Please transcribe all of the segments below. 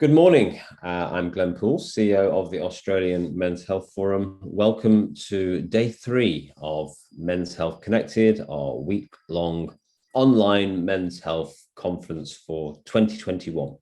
Good morning. I'm Glenn Poole, CEO of the Australian Men's Health Forum. Welcome to day 3 of Men's Health Connected, our week-long online men's health conference for 2021.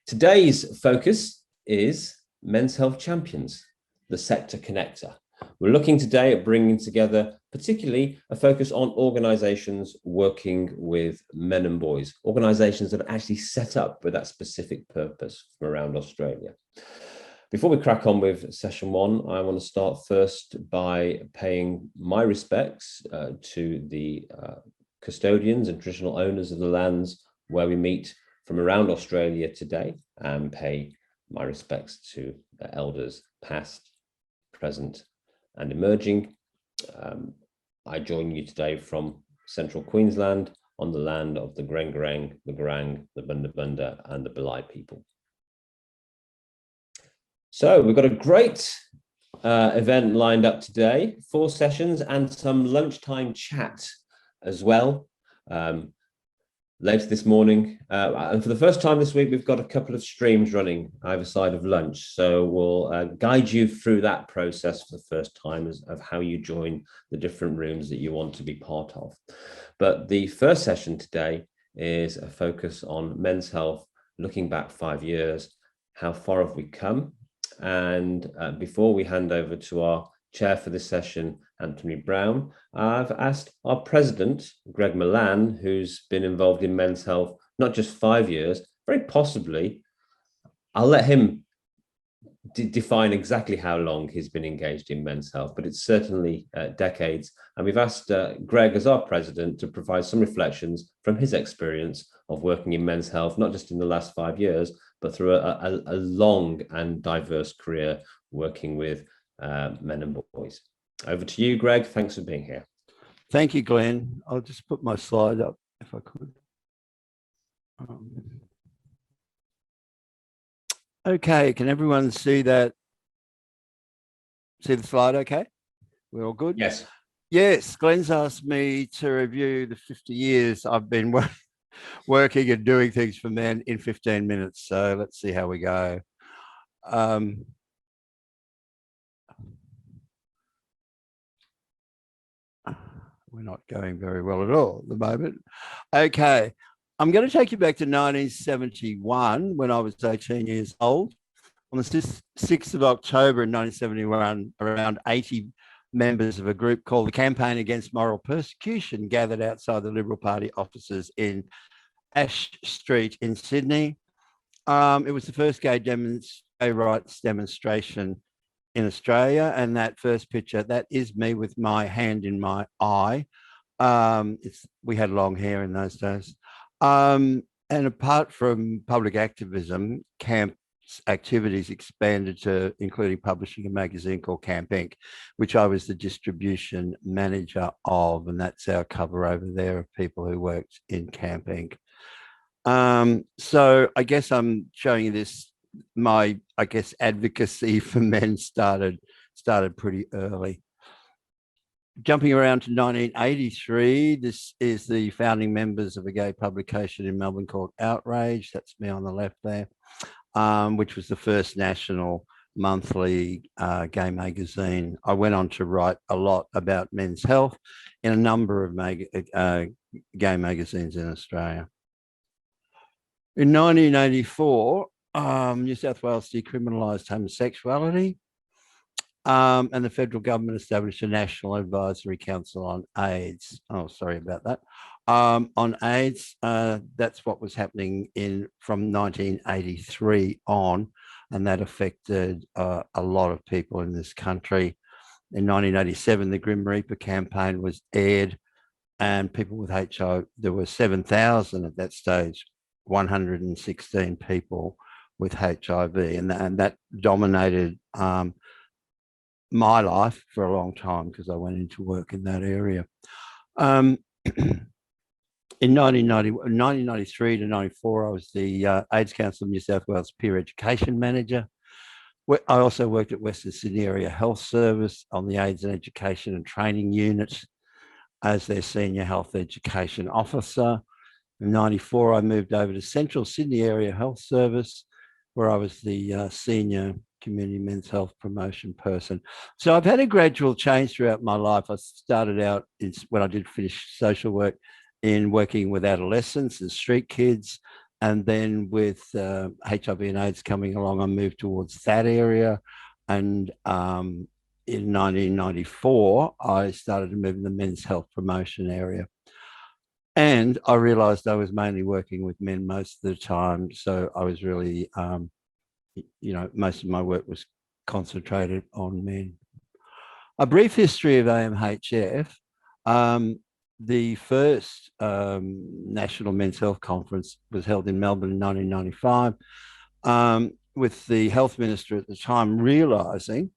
Today's focus is Men's Health Champions, the sector connector. We're looking today at bringing together particularly a focus on organizations working with men and boys, organizations that are actually set up with that specific purpose from around Australia. Before we crack on with session 1, I want to start first by paying my respects to the custodians and traditional owners of the lands where we meet from around Australia today, and pay my respects to elders past, present, and emerging. I join you today from central Queensland on the land of the Grengarang, the Garang, the Bunda and the Balai people. So we've got a great event lined up today, 4 sessions and some lunchtime chat as well. Later this morning, and for the first time this week, we've got a couple of streams running either side of lunch. So we'll guide you through that process for the first time of how you join the different rooms that you want to be part of. But the first session today is a focus on men's health, looking back 5 years. How far have we come? And before we hand over to our chair for this session, Anthony Brown, I've asked our president, Greg Milan, who's been involved in men's health, not just 5 years, very possibly, I'll let him define exactly how long he's been engaged in men's health, but it's certainly decades. And we've asked Greg, as our president, to provide some reflections from his experience of working in men's health, not just in the last 5 years, but through a long and diverse career working with men and boys. Over to you, Greg. Thanks for being here. Thank you, Glenn. I'll just put my slide up if I could. Okay, can everyone see that? See the slide okay? We're all good? Yes. Yes, Glenn's asked me to review the 50 years I've been working and doing things for men in 15 minutes. So let's see how we go. We're not going very well at all at the moment. Okay, I'm going to take you back to 1971 when I was 18 years old. On the 6th of October in 1971, around 80 members of a group called the Campaign Against Moral Persecution gathered outside the Liberal Party offices in Ash Street in Sydney. It was the first gay rights demonstration in Australia, and that first picture, that is me with my hand in my eye. We had long hair in those days. And apart from public activism, camp's activities expanded to including publishing a magazine called Camp Inc., which I was the distribution manager of, and that's our cover over there of people who worked in Camp Inc. So I guess I'm showing you this. My, advocacy for men started pretty early. Jumping around to 1983, this is the founding members of a gay publication in Melbourne called Outrage. That's me on the left there, which was the first national monthly gay magazine. I went on to write a lot about men's health in a number of gay magazines in Australia. In 1984, New South Wales decriminalised homosexuality, and the federal government established a National Advisory Council on AIDS. Oh, sorry about that. On AIDS, that's what was happening from 1983 on, and that affected a lot of people in this country. In 1987, the Grim Reaper campaign was aired, and people with HIV, there were 7,000 at that stage, 116 people with HIV, and that dominated my life for a long time because I went into work in that area. In 1993 to 94, I was the AIDS Council of New South Wales Peer Education Manager. I also worked at Western Sydney Area Health Service on the AIDS and Education and Training Unit as their Senior Health Education Officer. In 94, I moved over to Central Sydney Area Health Service where I was the senior community men's health promotion person. So I've had a gradual change throughout my life. I started out when I did finish social work in working with adolescents and street kids. And then with HIV and AIDS coming along, I moved towards that area. And in 1994, I started to move in the men's health promotion area. And I realized I was mainly working with men most of the time. So I was really, most of my work was concentrated on men. A brief history of AMHF. The first National Men's Health Conference was held in Melbourne in 1995, with the health minister at the time realising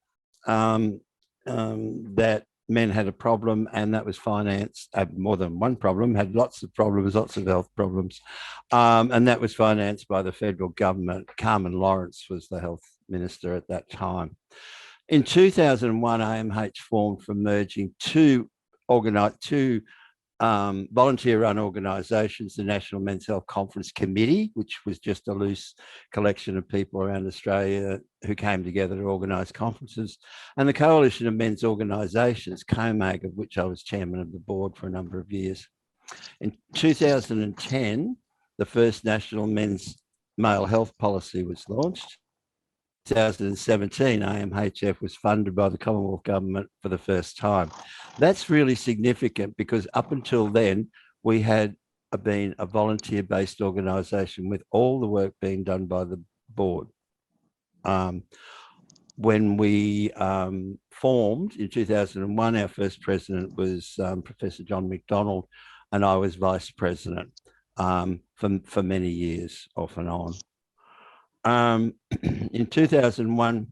that men had a problem, and that was financed, more than one problem, had lots of problems, lots of health problems, and that was financed by the federal government. Carmen Lawrence was the health minister at that time. In 2001, AMH formed for merging two volunteer-run organisations, the National Men's Health Conference Committee, which was just a loose collection of people around Australia who came together to organise conferences, and the Coalition of Men's Organisations, COMAG, of which I was chairman of the board for a number of years. In 2010, the first National Men's Male Health Policy was launched. 2017, AMHF was funded by the Commonwealth Government for the first time. That's really significant because up until then, we had been a volunteer-based organisation with all the work being done by the board. When we formed in 2001, our first president was Professor John McDonald, and I was vice president for many years, off and on. In 2001,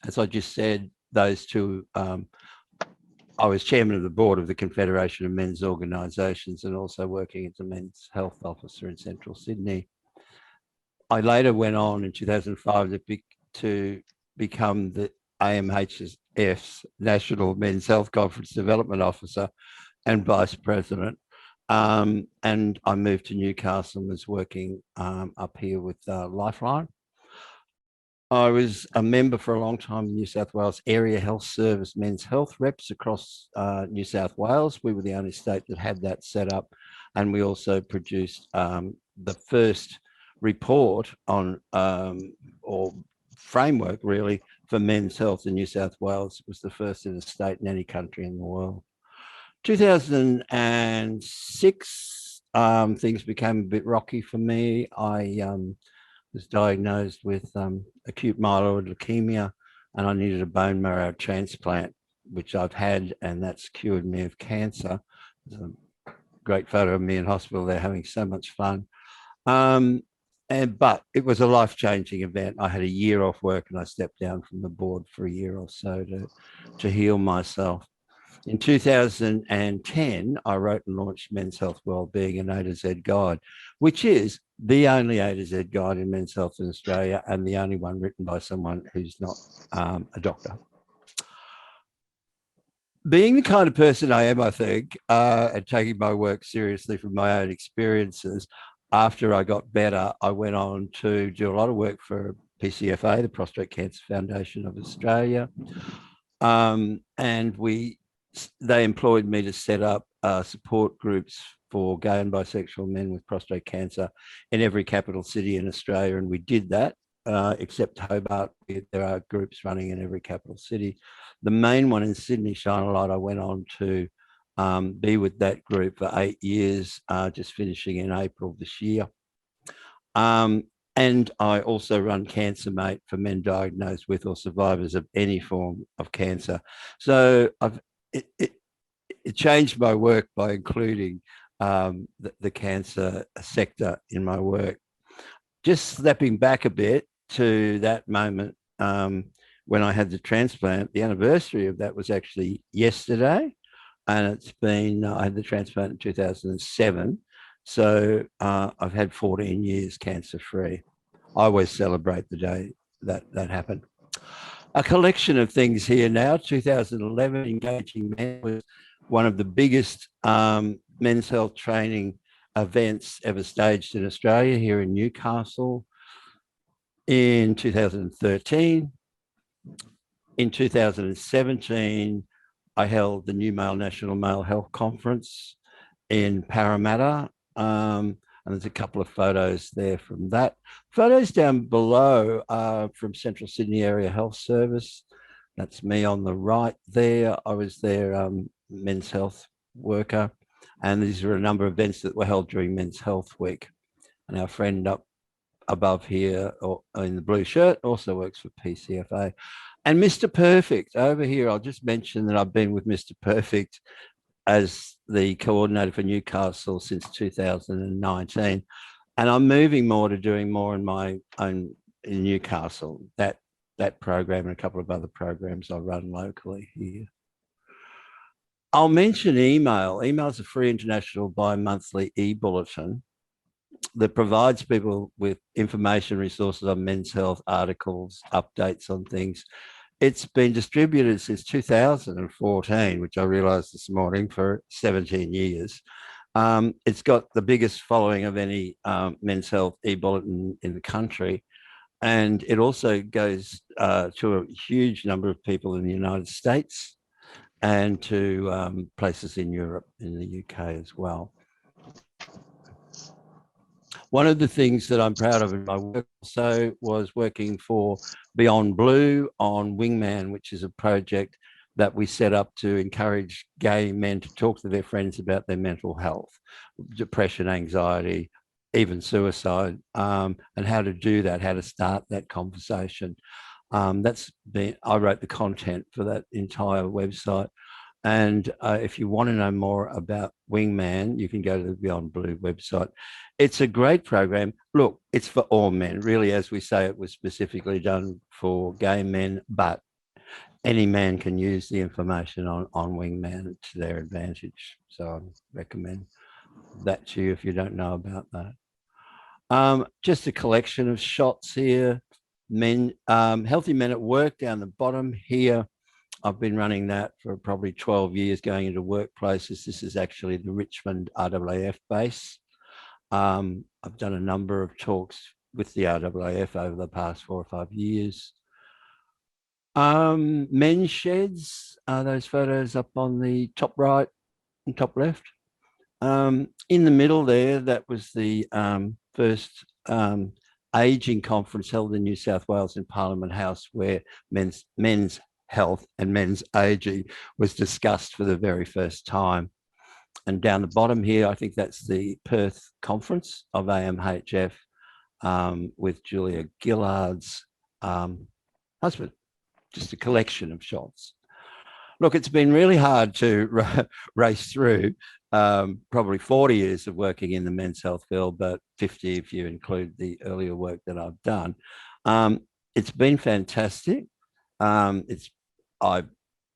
as I just said, those two, I was chairman of the board of the Confederation of Men's Organisations and also working as a men's health officer in Central Sydney. I later went on in 2005 to become the AMHF's National Men's Health Conference Development Officer and Vice President. And I moved to Newcastle and was working up here with Lifeline. I was a member for a long time in New South Wales Area Health Service men's health reps across New South Wales. We were the only state that had that set up. And we also produced the first report on, or framework really, for men's health in New South Wales. It was the first in a state in any country in the world. 2006, things became a bit rocky for me. I was diagnosed with acute myeloid leukemia, and I needed a bone marrow transplant, which I've had, and that's cured me of cancer. There's a great photo of me in hospital there having so much fun. But it was a life-changing event. I had a year off work and I stepped down from the board for a year or so to heal myself. In 2010, I wrote and launched Men's Health Wellbeing, an A to Z guide, which is the only A to Z guide in men's health in Australia and the only one written by someone who's not a doctor. Being the kind of person I am, I think, and taking my work seriously from my own experiences, after I got better, I went on to do a lot of work for PCFA, the Prostate Cancer Foundation of Australia. And they employed me to set up support groups for gay and bisexual men with prostate cancer in every capital city in Australia. And we did that, except Hobart. There are groups running in every capital city. The main one in Sydney, Shine a Light, I went on to be with that group for 8 years, just finishing in April this year. And I also run Cancer Mate for men diagnosed with or survivors of any form of cancer. So it changed my work by including the cancer sector in my work. Just stepping back a bit to that moment when I had the transplant, the anniversary of that was actually yesterday. And it's been, I had the transplant in 2007. So I've had 14 years cancer-free. I always celebrate the day that happened. A collection of things here now. 2011, Engaging Men was one of the biggest men's health training events ever staged in Australia, here in Newcastle. in 2013. In 2017, I held the New Male National Male Health Conference in Parramatta. And there's a couple of photos there from that. Photos down below are from Central Sydney Area Health Service. That's me on the right there. I was their men's health worker. And these are a number of events that were held during Men's Health Week. And our friend up above here, or in the blue shirt, also works for PCFA. And Mr. Perfect over here, I'll just mention that I've been with Mr. Perfect as the coordinator for Newcastle since 2019. And I'm moving more to doing more in my own in Newcastle, that program and a couple of other programs I run locally here. I'll mention email. Email is a free international bi-monthly e-bulletin that provides people with information resources on men's health, articles, updates on things. It's been distributed since 2014, which I realized this morning, for 17 years. It's got the biggest following of any men's health e-bulletin in the country. And it also goes to a huge number of people in the United States and to places in Europe, in the UK as well. One of the things that I'm proud of in my work also was working for Beyond Blue on Wingman, which is a project that we set up to encourage gay men to talk to their friends about their mental health, depression, anxiety, even suicide, and how to do that, how to start that conversation. I wrote the content for that entire website. And if you want to know more about Wingman, you can go to the Beyond Blue website. It's a great program. Look, it's for all men. Really, as we say, it was specifically done for gay men, but any man can use the information on Wingman to their advantage. So I recommend that to you if you don't know about that. Just a collection of shots here. Men, Healthy Men at Work down the bottom here. I've been running that for probably 12 years, going into workplaces. This is actually the Richmond RAAF base. I've done a number of talks with the RAAF over the past 4 or 5 years. Men's sheds, those photos up on the top right and top left. In the middle there, that was the first ageing conference held in New South Wales in Parliament House, where men's health and men's ageing was discussed for the very first time. And down the bottom here, I think that's the Perth conference of AMHF with Julia Gillard's husband. Just a collection of shots. Look, it's been really hard to race through probably 40 years of working in the men's health field, but 50 if you include the earlier work that I've done. It's been fantastic. I've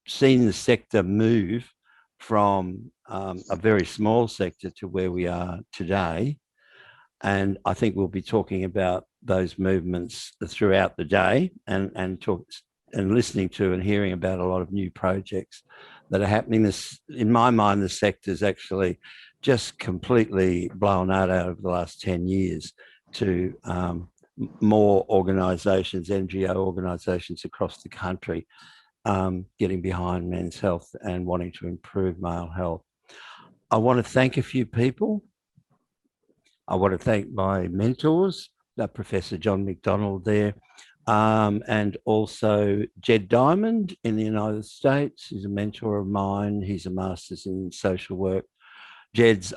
seen the sector move from a very small sector to where we are today. And I think we'll be talking about those movements throughout the day and listening to and hearing about a lot of new projects that are happening. This, in my mind, the sector's actually just completely blown out over the last 10 years to more organisations, NGO organisations across the country, getting behind men's health and wanting to improve male health. I want to thank a few people. I want to thank my mentors, Professor John McDonald there, and also Jed Diamond in the United States. He's a mentor of mine. He's a master's in social work. Jed's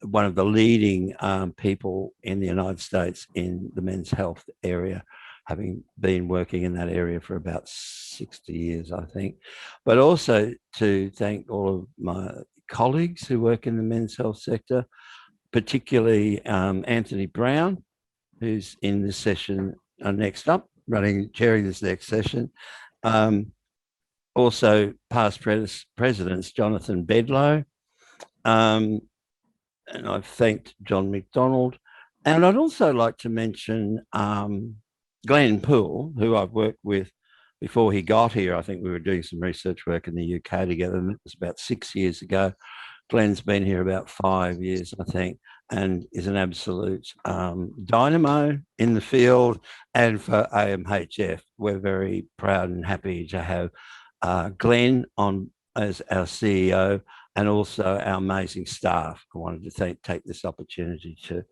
one of the leading people in the United States in the men's health area, having been working in that area for about 60 years, I think. But also to thank all of my colleagues who work in the men's health sector, particularly Anthony Brown, who's in this session next up, chairing this next session. Also past presidents, Jonathan Bedlow, and I've thanked John McDonald. And I'd also like to mention Glenn Poole, who I've worked with before he got here. I think we were doing some research work in the UK together, and it was about 6 years ago. Glenn's been here about 5 years, I think, and is an absolute dynamo in the field. And for AMHF, we're very proud and happy to have Glenn on as our CEO, and also our amazing staff. I wanted to take this opportunity to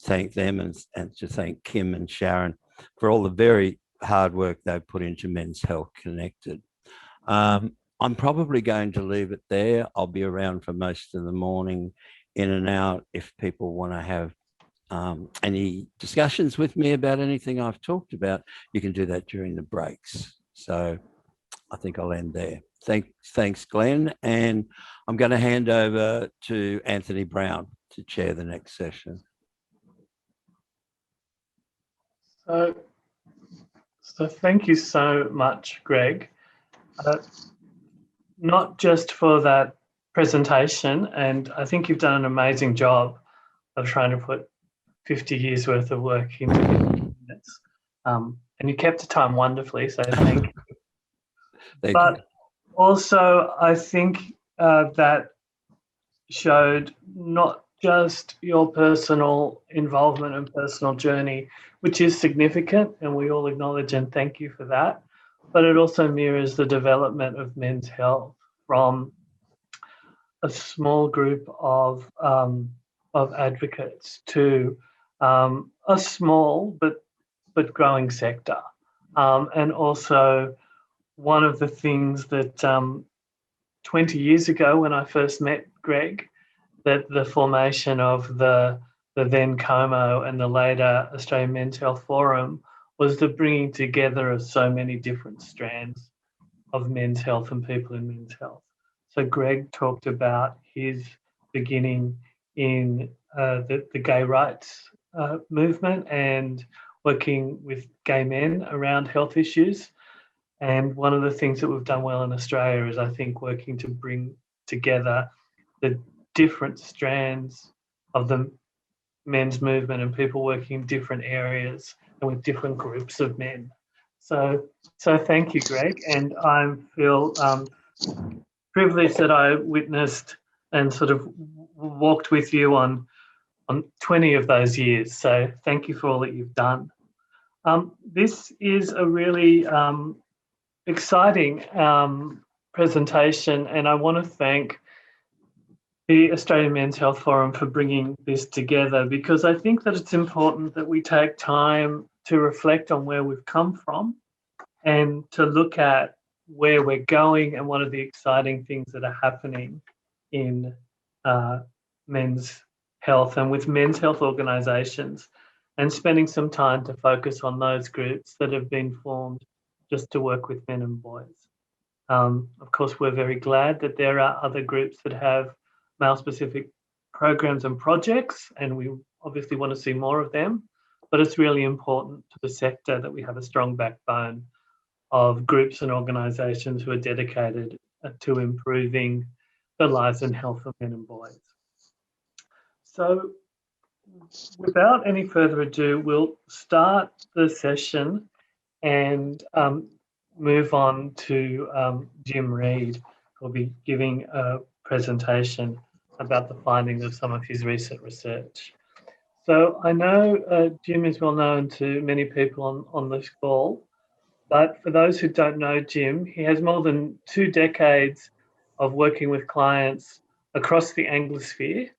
thank them and to thank Kim and Sharon for all the very hard work they've put into Men's Health Connected. I'm probably going to leave it there. I'll be around for most of the morning, in and out. If people want to have any discussions with me about anything I've talked about, you can do that during the breaks. So I think I'll end there. Thanks, Glenn. And I'm going to hand over to Anthony Brown to chair the next session. So thank you so much, Greg. Not just for that presentation, and I think you've done an amazing job of trying to put 50 years worth of work into 50 minutes. And you kept the time wonderfully, so thank you. Thank but you. Also, I think that showed not just your personal involvement and personal journey, which is significant, and we all acknowledge and thank you for that, but it also mirrors the development of men's health from a small group of advocates to a small but growing sector. And also, one of the things that 20 years ago when I first met Greg, that the formation of the then COMO and the later Australian Men's Health Forum was the bringing together of so many different strands of men's health and people in men's health. So Greg talked about his beginning in the gay rights movement and working with gay men around health issues. And one of the things that we've done well in Australia is, I think, working to bring together the different strands of the men's movement and people working in different areas and with different groups of men. So thank you, Greg. And I feel privileged that I witnessed and sort of walked with you on 20 of those years. So thank you for all that you've done. This is a really exciting presentation, and I want to thank the Australian Men's Health Forum for bringing this together, because I think that it's important that we take time to reflect on where we've come from and to look at where we're going and what are the exciting things that are happening in men's health and with men's health organisations, and spending some time to focus on those groups that have been formed just to work with men and boys. Of course, we're very glad that there are other groups that have male-specific programs and projects, and we obviously want to see more of them, but it's really important to the sector that we have a strong backbone of groups and organisations who are dedicated to improving the lives and health of men and boys. So without any further ado, we'll start the session and move on to Jim Reid, who will be giving a presentation about the findings of some of his recent research. So I know Jim is well known to many people on this call, but for those who don't know Jim, he has more than 2 decades of working with clients across the Anglosphere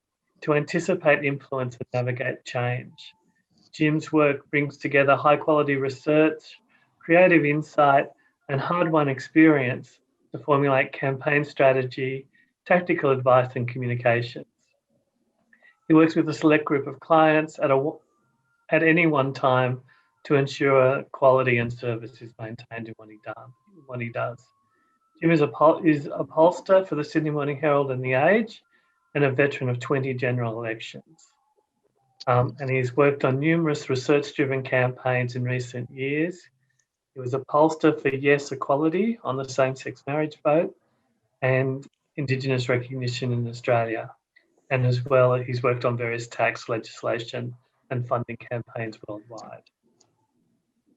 to anticipate, influence and navigate change. Jim's work brings together high quality research, creative insight and hard-won experience to formulate campaign strategy, tactical advice and communications. He works with a select group of clients at any one time to ensure quality and service is maintained in what he does. Jim is a pollster for the Sydney Morning Herald and The Age, and a veteran of 20 general elections. And he's worked on numerous research-driven campaigns in recent years. He was a pollster for Yes Equality on the same-sex marriage vote and Indigenous recognition in Australia. And as well, he's worked on various tax legislation and funding campaigns worldwide.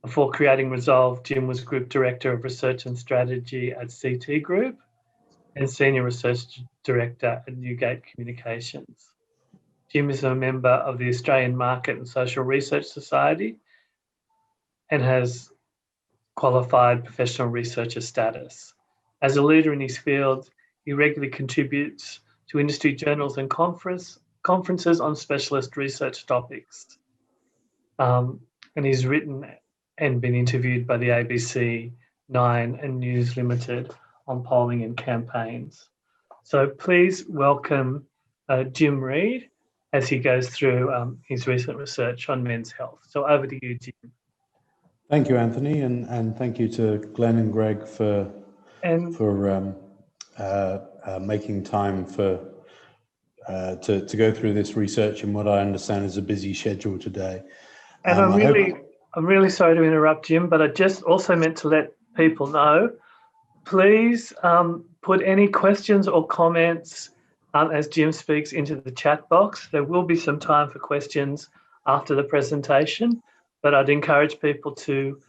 Before creating Resolve, Jim was Group Director of Research and Strategy at CT Group and Senior Research Director at Newgate Communications. Jim is a member of the Australian Market and Social Research Society and has qualified professional researcher status. As a leader in his field, he regularly contributes to industry journals and conferences on specialist research topics. And he's written and been interviewed by the ABC, Nine and News Limited on polling and campaigns. So please welcome Jim Reid as he goes through his recent research on men's health. So over to you, Jim. Thank you, Anthony, and thank you to Glenn and Greg for making time to go through this research in what I understand is a busy schedule today. And I'm really sorry to interrupt, Jim, but I just also meant to let people know, please put any questions or comments as Jim speaks into the chat box. There will be some time for questions after the presentation, but I'd encourage people to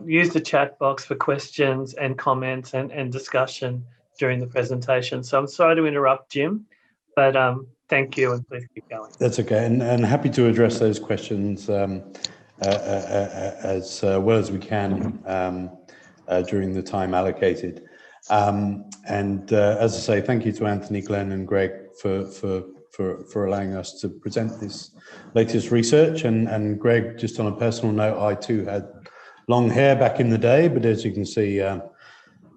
use the chat box for questions and comments and discussion during the presentation. So I'm sorry to interrupt, Jim, but thank you, and please keep going. That's okay, and happy to address those questions as well as we can during the time allocated. As I say, thank you to Anthony, Glenn, and Greg for allowing us to present this latest research. And Greg, just on a personal note, I too had long hair back in the day, but as you can see, a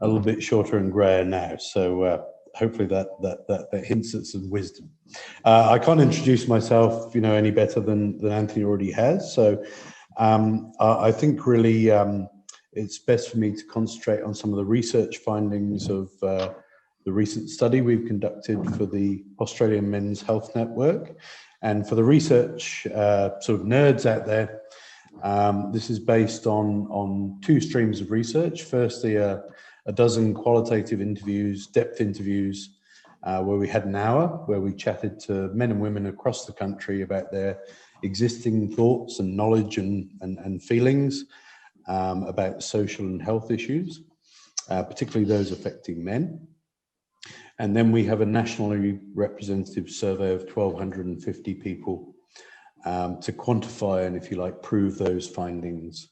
little bit shorter and grayer now. So hopefully that hints at some wisdom. I can't introduce myself, any better than Anthony already has. So I think really it's best for me to concentrate on some of the research findings of the recent study we've conducted for the Australian Men's Health Network. And for the research sort of nerds out there, this is based on two streams of research. Firstly, a dozen qualitative interviews, depth interviews, where we had an hour, where we chatted to men and women across the country about their existing thoughts and knowledge and feelings about social and health issues, particularly those affecting men. And then we have a nationally representative survey of 1,250 people to quantify and, if you like, prove those findings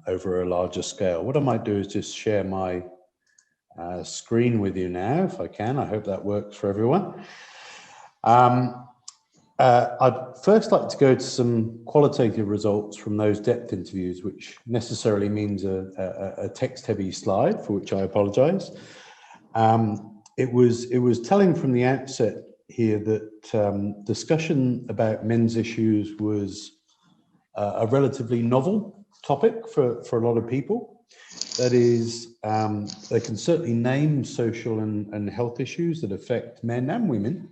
over a larger scale. What I might do is just share my screen with you now, if I can. I hope that works for everyone. I'd first like to go to some qualitative results from those depth interviews, which necessarily means a text-heavy slide, for which I apologise. It was telling from the outset here that discussion about men's issues was a relatively novel topic for a lot of people. That is, they can certainly name social and health issues that affect men and women,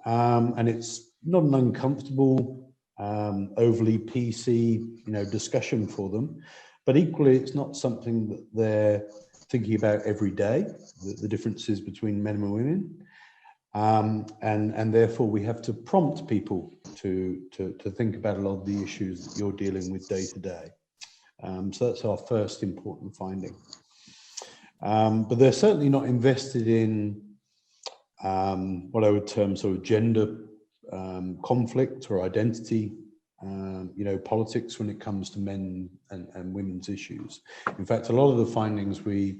and it's not an uncomfortable, overly PC, discussion for them, but equally it's not something that they're thinking about every day, the differences between men and women, and therefore we have to prompt people to think about a lot of the issues that you're dealing with day to day. So that's our first important finding. But they're certainly not invested in what I would term sort of gender conflict or identity, politics when it comes to men and women's issues. In fact, a lot of the findings we're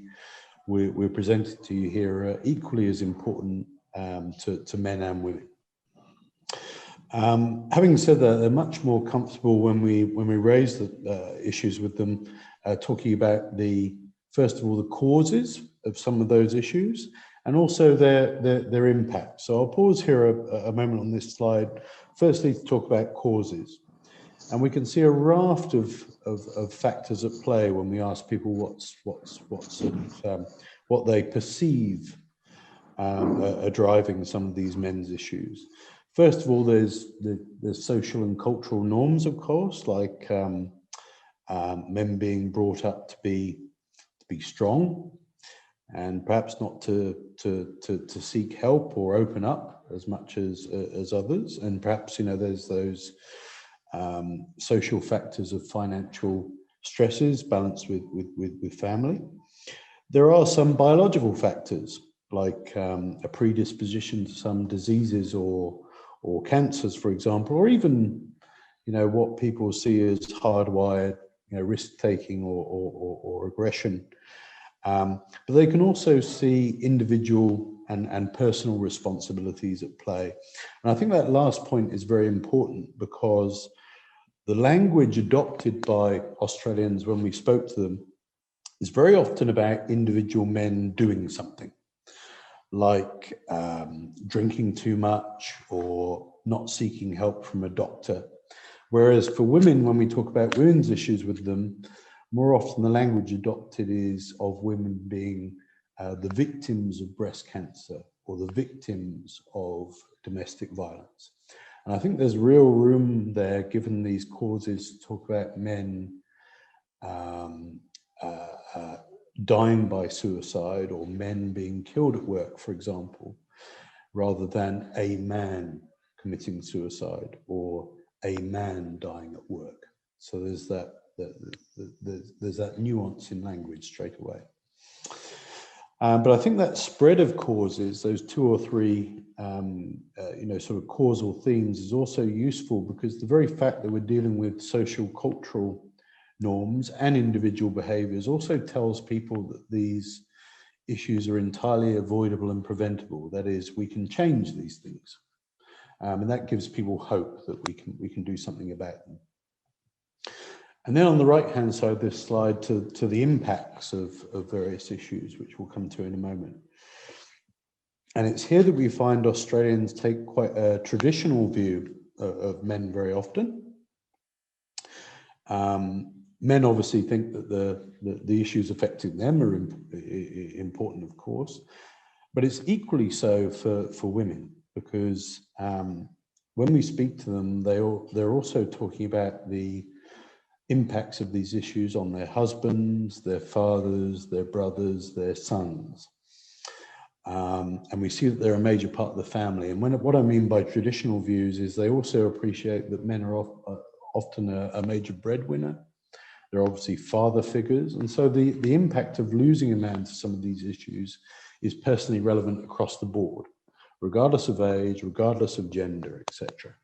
presenting to you here are equally as important to men and women. Having said that, they're much more comfortable when we raise the issues with them, talking about first of all, the causes of some of those issues, and also their impact. So I'll pause here a moment on this slide, firstly to talk about causes. And we can see a raft of factors at play when we ask people what they perceive are driving some of these men's issues. First of all, there's social and cultural norms, of course, like men being brought up to be strong, and perhaps not to seek help or open up as much as others. And perhaps, there's those social factors of financial stresses balanced with family. There are some biological factors like a predisposition to some diseases or cancers, for example, or even, what people see as hardwired, risk-taking or aggression. But they can also see individual and personal responsibilities at play. And I think that last point is very important, because the language adopted by Australians when we spoke to them is very often about individual men doing something, like drinking too much or not seeking help from a doctor. Whereas for women, when we talk about women's issues with them, more often the language adopted is of women being the victims of breast cancer or the victims of domestic violence. And I think there's real room there, given these causes, to talk about men dying by suicide or men being killed at work, for example, rather than a man committing suicide or a man dying at work. So there's that nuance in language straight away. But I think that spread of causes, those two or three, sort of causal themes, is also useful, because the very fact that we're dealing with social cultural norms and individual behaviors also tells people that these issues are entirely avoidable and preventable. That is, we can change these things. And that gives people hope that we can do something about them. And then on the right-hand side of this slide, to the impacts of various issues, which we'll come to in a moment. And it's here that we find Australians take quite a traditional view of men very often. Men obviously think that the issues affecting them are important, of course, but it's equally so for women, because when we speak to them, they're also talking about the impacts of these issues on their husbands, their fathers, their brothers, their sons. And we see that they're a major part of the family. And what I mean by traditional views is they also appreciate that men are often a major breadwinner. They're obviously father figures. And so the impact of losing a man to some of these issues is personally relevant across the board, regardless of age, regardless of gender, etc.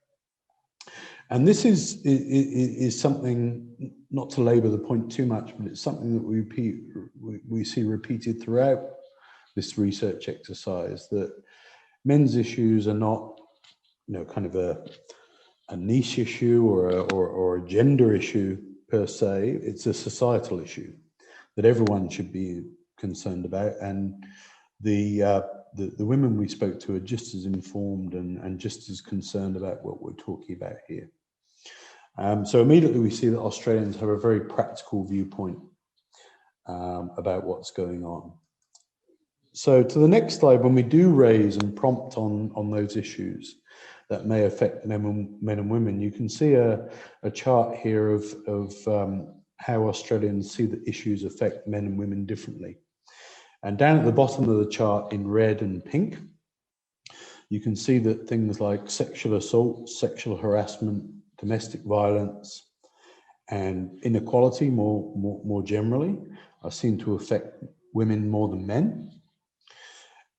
And this is something, not to labor the point too much, but it's something that we see repeated throughout this research exercise, that men's issues are not, kind of a niche issue or a gender issue per se. It's a societal issue that everyone should be concerned about. And the women we spoke to are just as informed and just as concerned about what we're talking about here. So immediately we see that Australians have a very practical viewpoint about what's going on. So to the next slide, when we do raise and prompt on those issues that may affect men and women, you can see a chart here of how Australians see that issues affect men and women differently. And down at the bottom of the chart in red and pink, you can see that things like sexual assault, sexual harassment, domestic violence, and inequality more generally are seen to affect women more than men.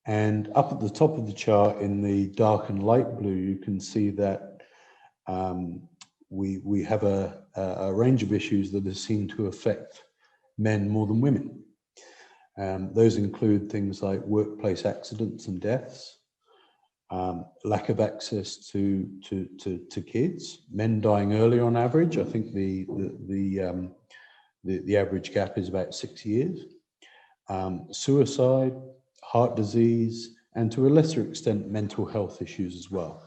And up at the top of the chart in the dark and light blue, you can see that we have a range of issues that are seen to affect men more than women. Those include things like workplace accidents and deaths, lack of access to kids, men dying early on average. I think the average gap is about 6 years. Suicide, heart disease, and to a lesser extent, mental health issues as well.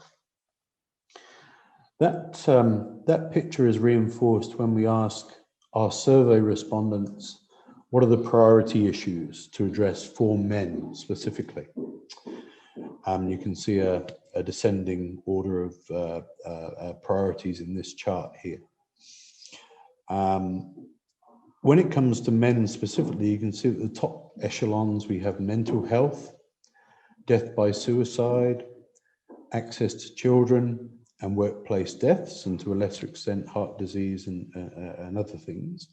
That picture is reinforced when we ask our survey respondents, what are the priority issues to address for men specifically? You can see a descending order of priorities in this chart here. When it comes to men specifically, you can see at the top echelons, we have mental health, death by suicide, access to children, and workplace deaths, and to a lesser extent, heart disease and other things.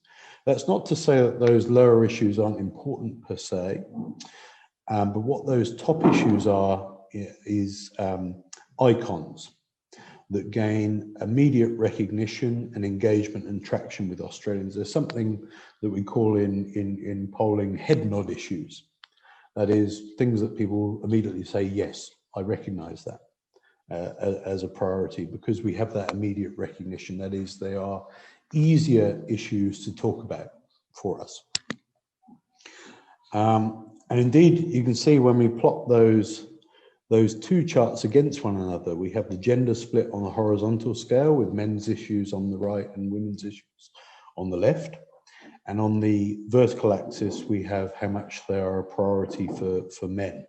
That's not to say that those lower issues aren't important per se, But what those top issues are is icons that gain immediate recognition and engagement and traction with Australians. There's something that we call in polling head nod issues. That is, things that people immediately say, yes, I recognize that as a priority, because we have that immediate recognition. That is, they are easier issues to talk about for us. And indeed, you can see when we plot those two charts against one another, we have the gender split on the horizontal scale with men's issues on the right and women's issues on the left. And on the vertical axis, we have how much they are a priority for men.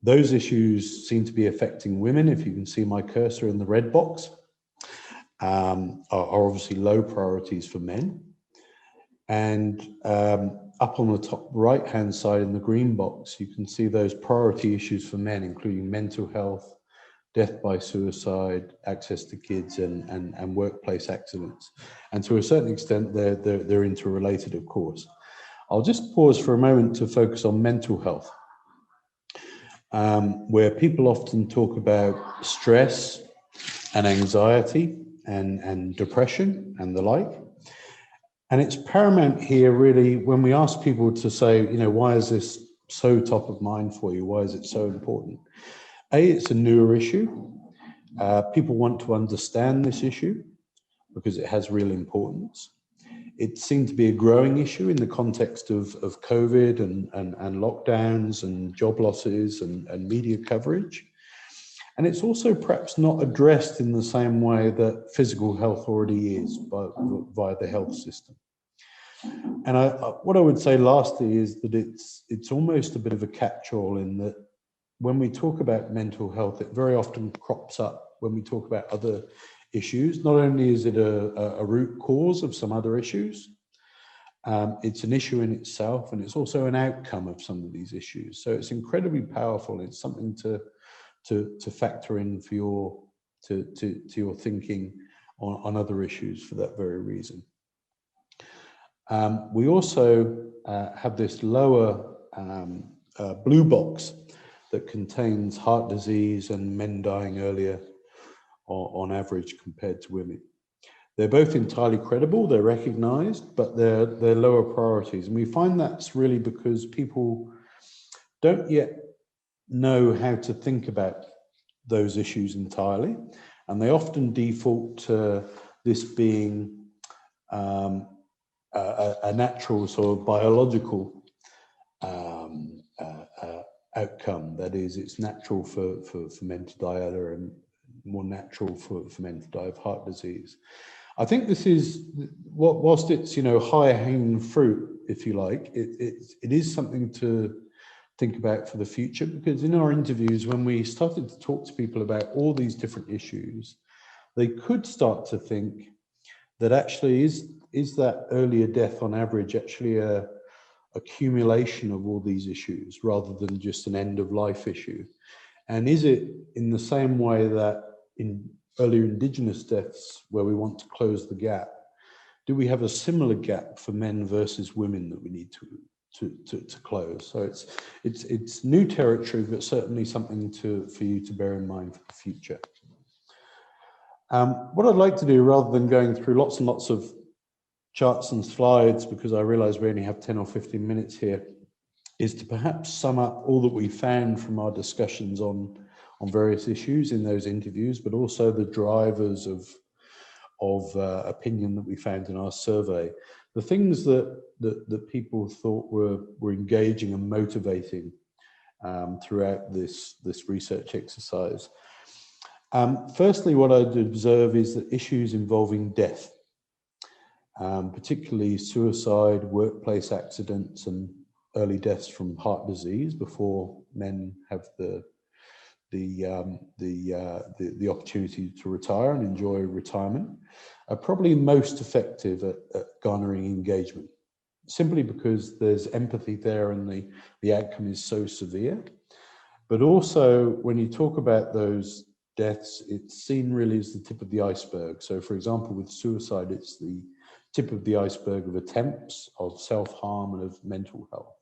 Those issues seem to be affecting women. If you can see my cursor in the red box, are obviously low priorities for men. And up on the top right-hand side in the green box, you can see those priority issues for men, including mental health, death by suicide, access to kids, and workplace accidents. And to a certain extent, they're interrelated, of course. I'll just pause for a moment to focus on mental health, where people often talk about stress and anxiety and depression and the like. And it's paramount here, really, when we ask people to say, why is this so top of mind for you? Why is it so important? It's a newer issue. People want to understand this issue because it has real importance. It seemed to be a growing issue in the context of COVID and lockdowns and job losses and media coverage. And it's also perhaps not addressed in the same way that physical health already is via the health system. And what I would say lastly is that it's almost a bit of a catch-all in that when we talk about mental health, it very often crops up when we talk about other issues. Not only is it a root cause of some other issues, it's an issue in itself, and it's also an outcome of some of these issues. So it's incredibly powerful. It's something to factor in for your thinking on other issues for that very reason. We also have this lower blue box that contains heart disease and men dying earlier on average compared to women. They're both entirely credible, they're recognized, but they're lower priorities. And we find that's really because people don't yet know how to think about those issues entirely. And they often default to this being a natural sort of biological outcome. That is, it's natural for men to die earlier and more natural for men to die of heart disease. I think this is, whilst it's, higher hanging fruit, if you like, it is something to think about for the future, because in our interviews, when we started to talk to people about all these different issues, they could start to think that actually is that earlier death on average actually a accumulation of all these issues rather than just an end of life issue? And is it in the same way that in earlier Indigenous deaths where we want to close the gap, do we have a similar gap for men versus women that we need to close? So it's new territory, but certainly something for you to bear in mind for the future. What I'd like to do, rather than going through lots and lots of charts and slides, because I realize we only have 10 or 15 minutes here, is to perhaps sum up all that we found from our discussions on various issues in those interviews, but also the drivers of opinion that we found in our survey. The things that people thought were engaging and motivating throughout this research exercise. Firstly, what I'd observe is that issues involving death, particularly suicide, workplace accidents, and early deaths from heart disease before men have the opportunity to retire and enjoy retirement, are probably most effective at garnering engagement, simply because there's empathy there and the outcome is so severe. But also, when you talk about those deaths, it's seen really as the tip of the iceberg. So, for example, with suicide, it's the tip of the iceberg of attempts, of self-harm, and of mental health.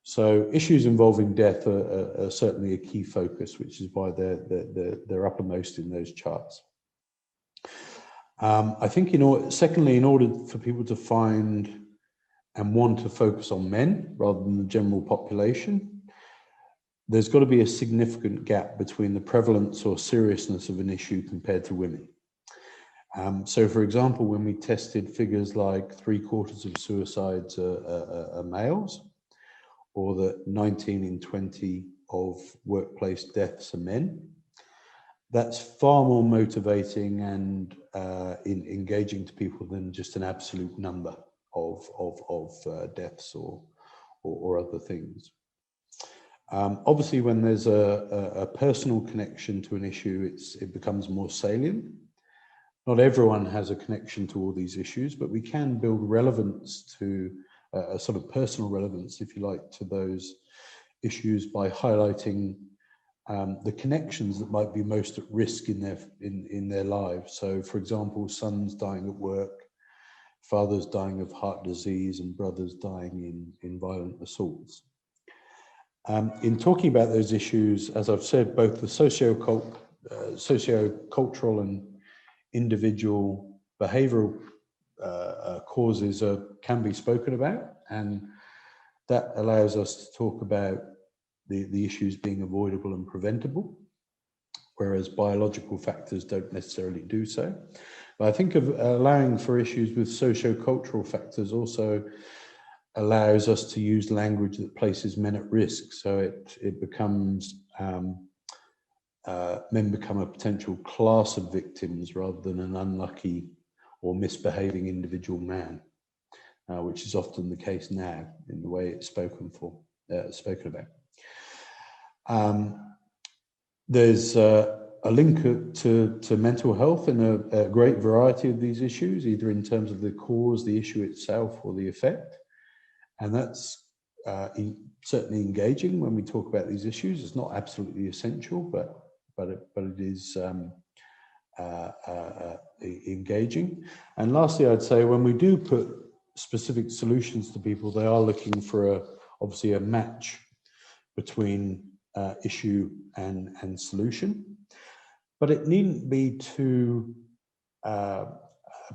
So issues involving death are certainly a key focus, which is why they're uppermost in those charts. I think secondly, in order for people to find and want to focus on men rather than the general population, there's got to be a significant gap between the prevalence or seriousness of an issue compared to women. So for example, when we tested figures like 3/4 of suicides are males, or that 19 in 20 of workplace deaths are men, that's far more motivating and engaging to people than just an absolute number of deaths or other things. Obviously, when there's a personal connection to an issue, it becomes more salient. Not everyone has a connection to all these issues, but we can build relevance to a sort of personal relevance, if you like, to those issues by highlighting the connections that might be most at risk in their lives. So, for example, sons dying at work, fathers dying of heart disease, and brothers dying in violent assaults. In talking about those issues, as I've said, both the socio-cultural and individual behavioural causes can be spoken about, and that allows us to talk about the issues being avoidable and preventable, whereas biological factors don't necessarily do so. But I think of allowing for issues with socio-cultural factors also allows us to use language that places men at risk. So it becomes, men become a potential class of victims rather than an unlucky or misbehaving individual man, which is often the case now in the way it's spoken about. There's a link to mental health in a great variety of these issues, either in terms of the cause, the issue itself, or the effect. And that's certainly engaging when we talk about these issues. It's not absolutely essential, but it is engaging. And lastly, I'd say when we do put specific solutions to people, they are looking for obviously a match between issue and solution, but it needn't be too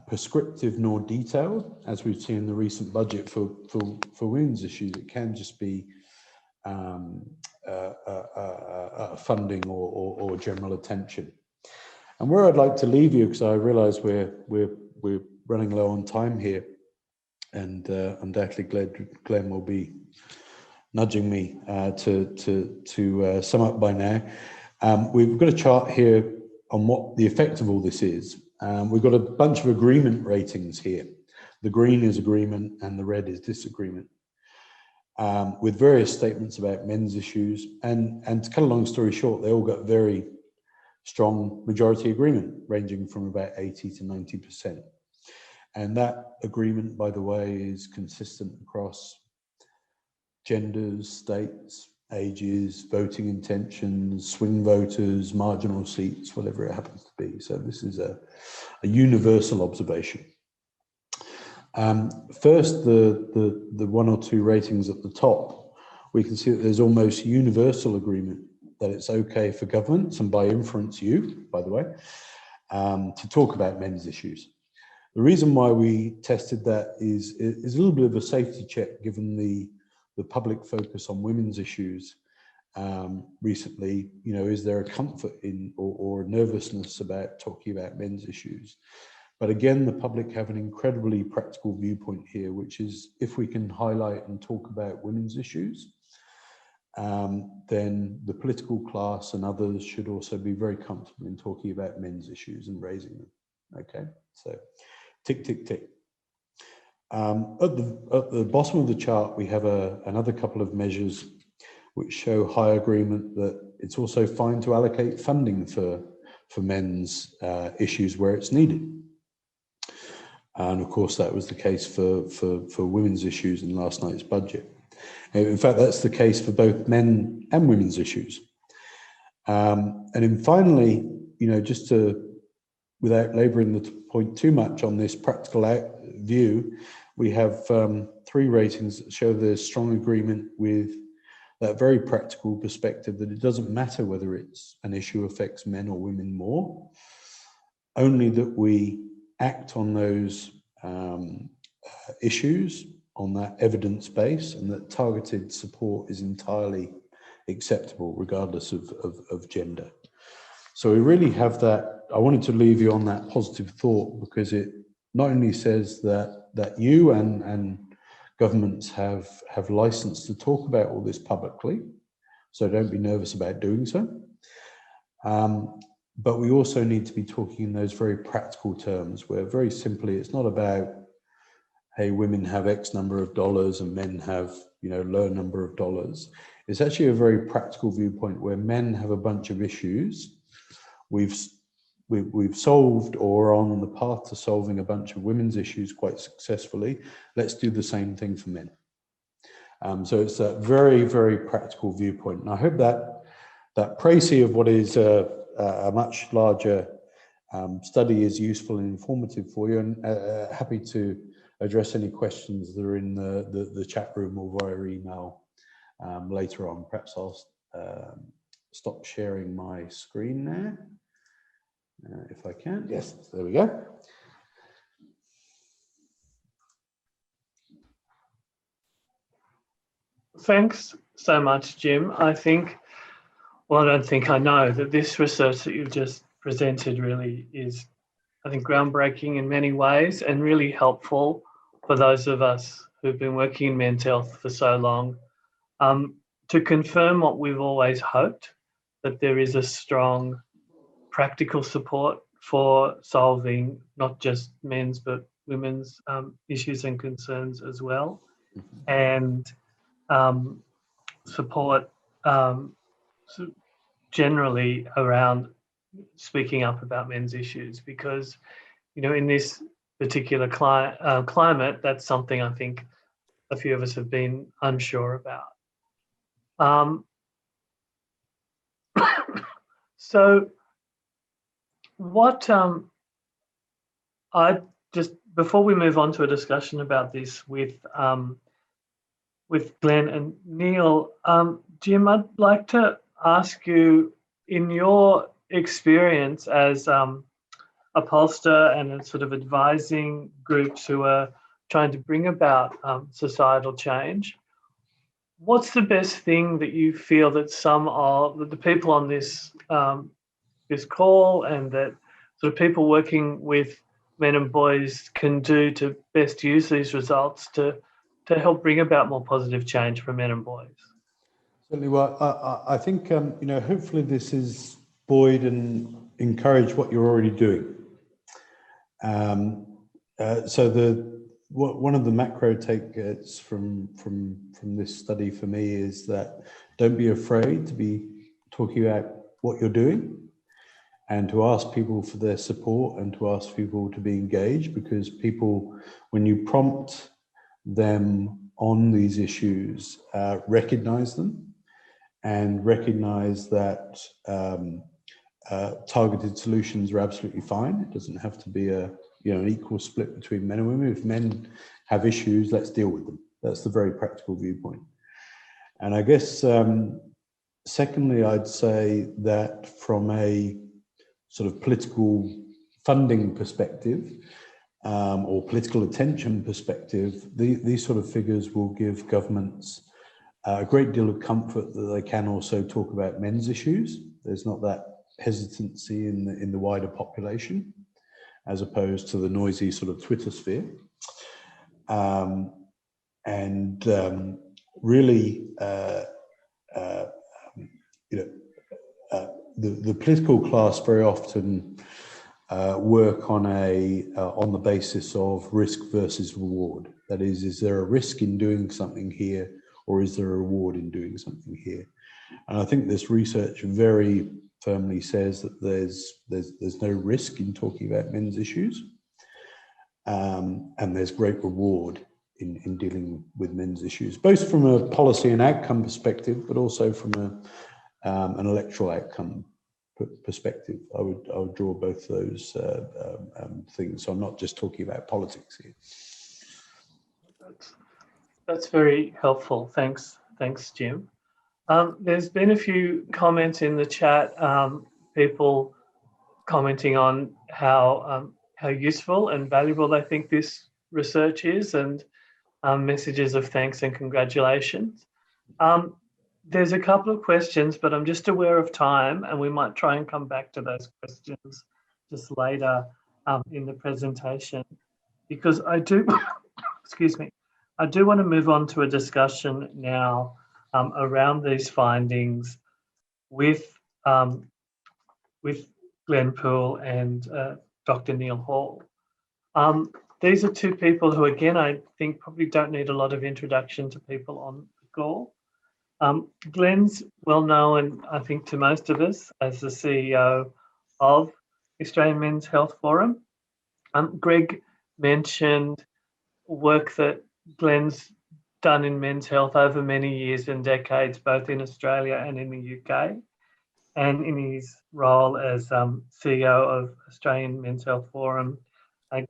prescriptive nor detailed, as we've seen in the recent budget for women's issues. It can just be funding or general attention. And where I'd like to leave you, because I realise we're running low on time here, and undoubtedly Glenn will be nudging me to sum up by now. We've got a chart here on what the effect of all this is. We've got a bunch of agreement ratings here. The green is agreement and the red is disagreement, with various statements about men's issues. And to cut a long story short, they all got very strong majority agreement, ranging from about 80 to 90%. And that agreement, by the way, is consistent across genders, states, ages, voting intentions, swing voters, marginal seats, whatever it happens to be. So this is a universal observation. First, the one or two ratings at the top, we can see that there's almost universal agreement that it's okay for governments, and by inference you, by the way, to talk about men's issues. The reason why we tested that is a little bit of a safety check, given the public focus on women's issues recently. You know, is there a comfort in or nervousness about talking about men's issues? But again, the public have an incredibly practical viewpoint here, which is if we can highlight and talk about women's issues, then the political class and others should also be very comfortable in talking about men's issues and raising them. Okay, so tick, tick, tick. At the bottom of the chart, we have another couple of measures which show high agreement that it's also fine to allocate funding for men's issues where it's needed. And of course, that was the case for women's issues in last night's budget. In fact, that's the case for both men and women's issues. And then finally, you know, just without labouring the point too much on this practical view, we have 3 ratings that show there's strong agreement with that very practical perspective that it doesn't matter whether it's an issue affects men or women more, only that we act on those issues on that evidence base, and that targeted support is entirely acceptable regardless of gender. So we really have that. I wanted to leave you on that positive thought, because it not only says that you and governments have license to talk about all this publicly, so don't be nervous about doing so. But we also need to be talking in those very practical terms, where very simply it's not about, hey, women have X number of dollars and men have, low number of dollars. It's actually a very practical viewpoint where men have a bunch of issues. We've solved or are on the path to solving a bunch of women's issues quite successfully. Let's do the same thing for men. So it's a very, very practical viewpoint. And I hope that précis of what is a much larger study is useful and informative for you, and happy to address any questions that are in the chat room or via email later on. Perhaps I'll stop sharing my screen there. If I can, yes, there we go. Thanks so much, Jim. I know that this research that you've just presented really is, I think, groundbreaking in many ways and really helpful for those of us who've been working in men's health for so long, to confirm what we've always hoped, that there is a strong practical support for solving not just men's but women's issues and concerns as well, and support generally around speaking up about men's issues, because in this particular climate, that's something I think a few of us have been unsure about. So what I just, before we move on to a discussion about this with Glenn and Neil, Jim, I'd like to ask you, in your experience as a pollster and sort of advising groups who are trying to bring about societal change, what's the best thing that you feel that that the people on this this call and that sort of people working with men and boys can do to best use these results to help bring about more positive change for men and boys? Certainly. Well, I think hopefully this is buoyed and encourage what you're already doing. So one of the macro takeaways from this study for me is that don't be afraid to be talking about what you're doing, and to ask people for their support, and to ask people to be engaged, because people, when you prompt them on these issues, recognize them and recognize that targeted solutions are absolutely fine. It doesn't have to be an equal split between men and women. If men have issues, let's deal with them. That's the very practical viewpoint. And I guess secondly, I'd say that from a sort of political funding perspective, or political attention perspective, these sort of figures will give governments a great deal of comfort that they can also talk about men's issues. There's not that hesitancy in the wider population, as opposed to the noisy sort of Twitter sphere. Really, the political class very often work on the basis of risk versus reward. That is there a risk in doing something here, or is there a reward in doing something here? And I think this research very firmly says that there's no risk in talking about men's issues, and there's great reward in dealing with men's issues, both from a policy and outcome perspective, but also from an electoral outcome perspective. I would draw both those things. So I'm not just talking about politics here. That's very helpful. Thanks, Jim. There's been a few comments in the chat, people commenting on how useful and valuable they think this research is, and messages of thanks and congratulations. There's a couple of questions, but I'm just aware of time, and we might try and come back to those questions just later in the presentation, because I do, excuse me, I do want to move on to a discussion now around these findings with Glenn Poole and Dr. Neil Hall. These are two people who, again, I think probably don't need a lot of introduction to people on the call. Glenn's well known, I think, to most of us as the CEO of Australian Men's Health Forum. Greg mentioned work that Glenn's done in men's health over many years and decades, both in Australia and in the UK. And in his role as CEO of Australian Men's Health Forum,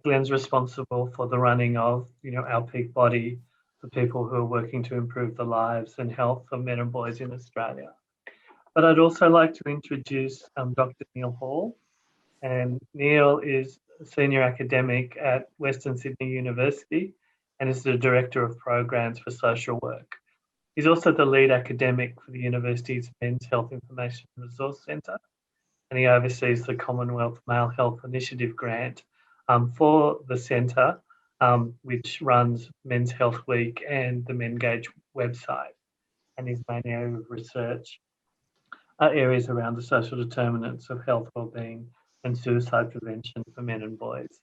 Glenn's responsible for the running of, our peak body for people who are working to improve the lives and health of men and boys in Australia. But I'd also like to introduce Dr. Neil Hall. And Neil is a senior academic at Western Sydney University and is the Director of Programs for Social Work. He's also the lead academic for the university's Men's Health Information Resource Centre, and he oversees the Commonwealth Male Health Initiative grant for the centre, which runs Men's Health Week and the Mengage website. And his main area of research are areas around the social determinants of health, wellbeing, and suicide prevention for men and boys.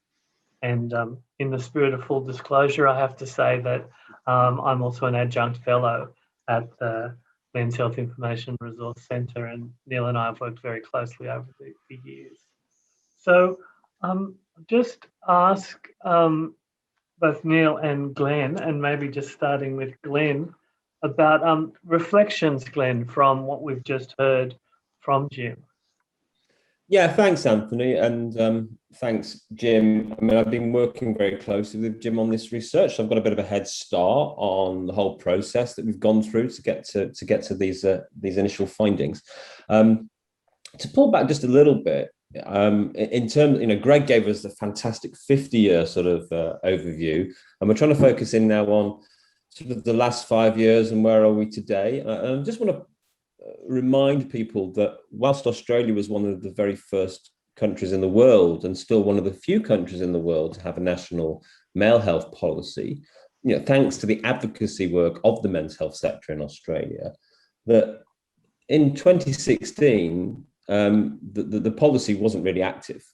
And in the spirit of full disclosure, I have to say that I'm also an adjunct fellow at the Men's Health Information Resource Centre, and Neil and I have worked very closely over the years. So just ask both Neil and Glenn, and maybe just starting with Glenn, about reflections, Glenn, from what we've just heard from Jim. Yeah, thanks, Anthony, and thanks, Jim. I mean, I've been working very closely with Jim on this research, so I've got a bit of a head start on the whole process that we've gone through to get to these initial findings. To pull back just a little bit, in terms, Greg gave us a fantastic 50-year sort of overview, and we're trying to focus in now on sort of the last 5 years and where are we today. I just want to remind people that whilst Australia was one of the very first countries in the world and still one of the few countries in the world to have a national male health policy, thanks to the advocacy work of the men's health sector in Australia, that in 2016 the policy wasn't really active.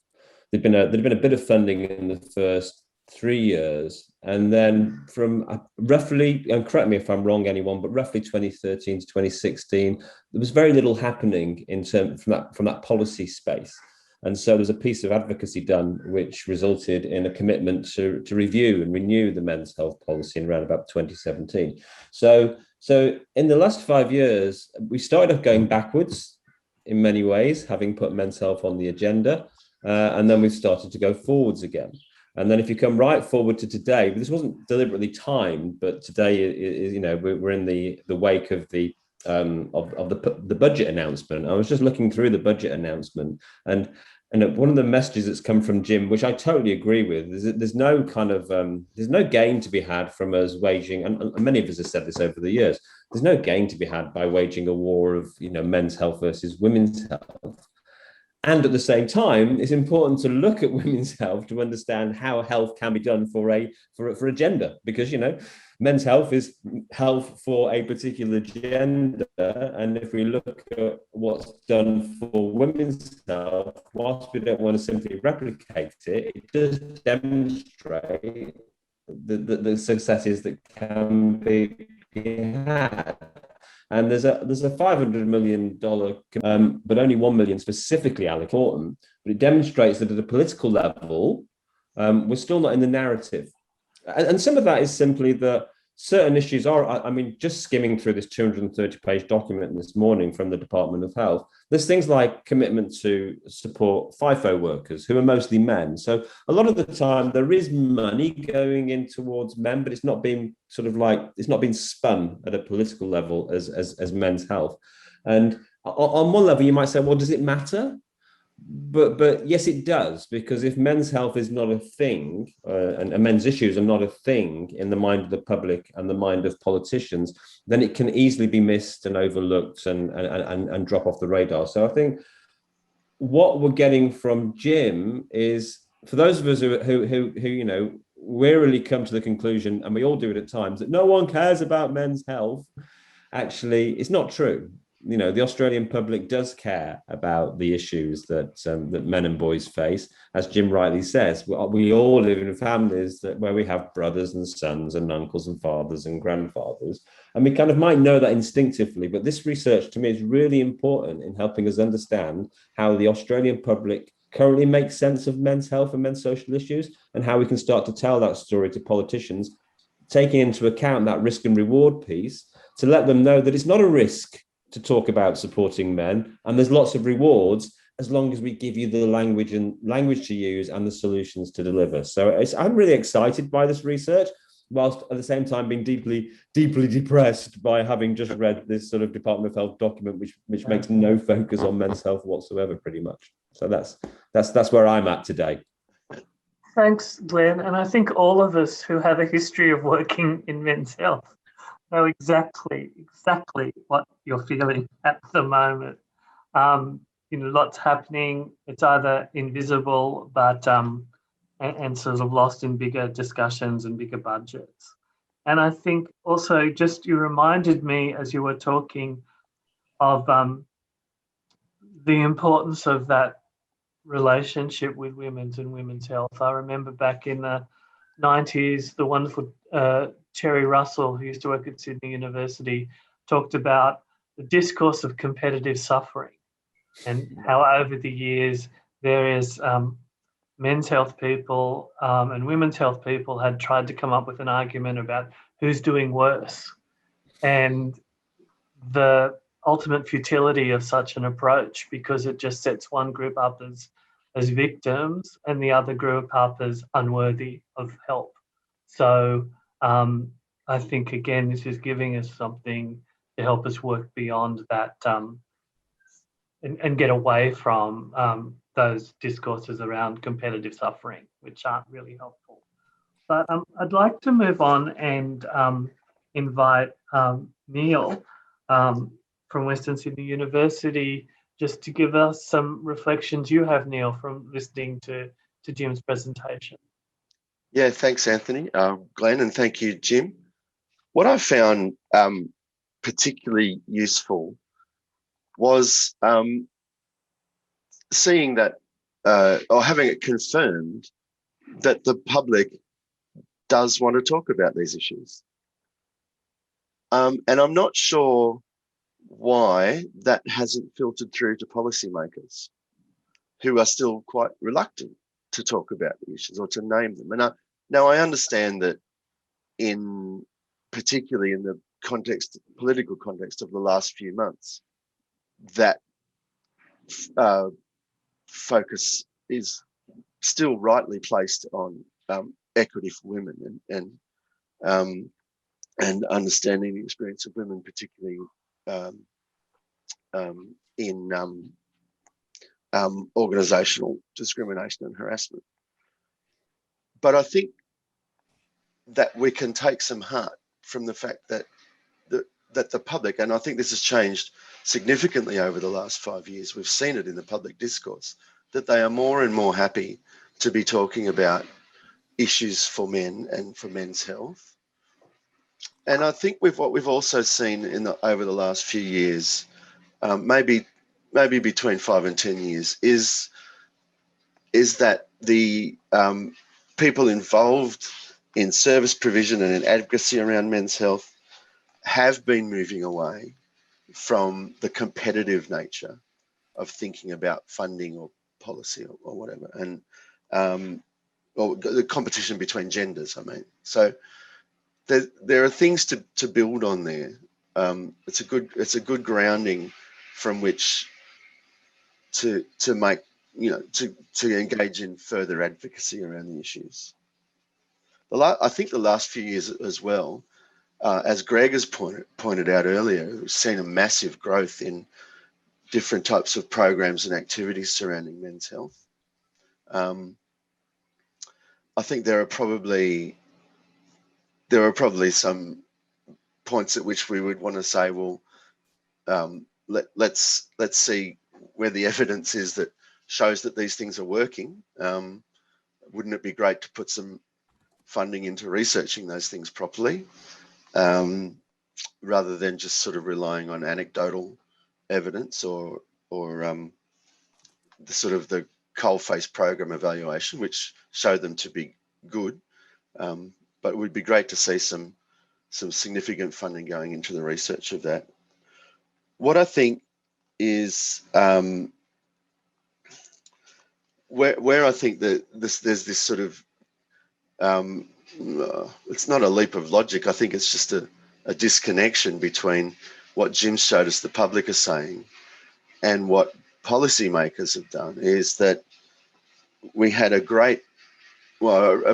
There'd been a bit of funding in the first 3 years, and then from roughly, and correct me if I'm wrong, anyone, but roughly 2013 to 2016, there was very little happening in terms from that policy space. And so there's a piece of advocacy done which resulted in a commitment to review and renew the men's health policy in around about 2017. So in the last 5 years, we started off going backwards in many ways, having put men's health on the agenda, and then we've started to go forwards again. And then if you come right forward to today, but this wasn't deliberately timed, but today is, we're in the wake of the budget announcement. I was just looking through the budget announcement, and one of the messages that's come from Jim, which I totally agree with, is that there's no kind of there's no gain to be had from us waging, and many of us have said this over the years, there's no gain to be had by waging a war of men's health versus women's health. And at the same time, it's important to look at women's health to understand how health can be done for a gender, because men's health is health for a particular gender, and if we look at what's done for women's health, whilst we don't want to simply replicate it, it does demonstrate the successes that can be had. And there's a $500 million, but only $1 million specifically allocated. But it demonstrates that at a political level, we're still not in the narrative. And some of that is simply that certain issues are, I mean, just skimming through this 230-page document this morning from the Department of Health, there's things like commitment to support FIFO workers who are mostly men. So a lot of the time there is money going in towards men, but it's not being sort of like, it's not being spun at a political level as men's health. And on one level, you might say, well, does it matter? But yes, it does, because if men's health is not a thing, and men's issues are not a thing in the mind of the public and the mind of politicians, then it can easily be missed and overlooked and drop off the radar. So I think what we're getting from Jim is, for those of us who you know, wearily come to the conclusion, and we all do it at times, that no one cares about men's health. Actually, it's not true. You know, the Australian public does care about the issues that men and boys face. As Jim rightly says, we all live in families where we have brothers and sons and uncles and fathers and grandfathers, and we kind of might know that instinctively. But this research, to me, is really important in helping us understand how the Australian public currently makes sense of men's health and men's social issues, and how we can start to tell that story to politicians, taking into account that risk and reward piece, to let them know that it's not a risk to talk about supporting men, and there's lots of rewards as long as we give you the language to use and the solutions to deliver. So I'm really excited by this research, whilst at the same time being deeply depressed by having just read this sort of Department of Health document, which makes no focus on men's health whatsoever, pretty much. So that's where I'm at today. Thanks, Glenn. And I think all of us who have a history of working in men's health know exactly what you're feeling at the moment. You know, lots happening. It's either invisible, but and sort of lost in bigger discussions and bigger budgets. And I think also, just you reminded me as you were talking of the importance of that relationship with women's and women's health. I remember back in the 90s, the wonderful Terry Russell, who used to work at Sydney University, talked about the discourse of competitive suffering and how over the years various men's health people and women's health people had tried to come up with an argument about who's doing worse, and the ultimate futility of such an approach, because it just sets one group up as victims and the other group up as unworthy of help. So I think, again, this is giving us something to help us work beyond that and get away from those discourses around competitive suffering, which aren't really helpful. But I'd like to move on and invite Neil from Western Sydney University just to give us some reflections you have, Neil, from listening to Jim's presentation. Yeah, thanks, Anthony, Glenn, and thank you, Jim. What I found particularly useful was seeing that, or having it confirmed that the public does want to talk about these issues. And I'm not sure why that hasn't filtered through to policymakers, who are still quite reluctant to talk about the issues or to name them. And now I understand that particularly in the political context of the last few months, that focus is still rightly placed on equity for women and understanding the experience of women, particularly in organisational discrimination and harassment. But I think that we can take some heart from the fact that the public, and I think this has changed significantly over the last 5 years, we've seen it in the public discourse, that they are more and more happy to be talking about issues for men and for men's health. And I think what we've also seen over the last few years, maybe between 5 and 10 years, is that the people involved in service provision and in advocacy around men's health have been moving away from the competitive nature of thinking about funding or policy or whatever, and or the competition between genders, I mean. So there are things to build on there. It's a good grounding from which to make, to engage in further advocacy around the issues. I think the last few years as well, as Greg has pointed out earlier, we've seen a massive growth in different types of programs and activities surrounding men's health. I think there are probably some points at which we would want to say, well, let's see where the evidence is that shows that these things are working. Wouldn't it be great to put some funding into researching those things properly, rather than just sort of relying on anecdotal evidence or the coalface program evaluation, which showed them to be good. But it would be great to see some significant funding going into the research of that. What I think is where I think that there's this sort of it's not a leap of logic. I think it's just a disconnection between what Jim showed us the public are saying and what policymakers have done, is that we had a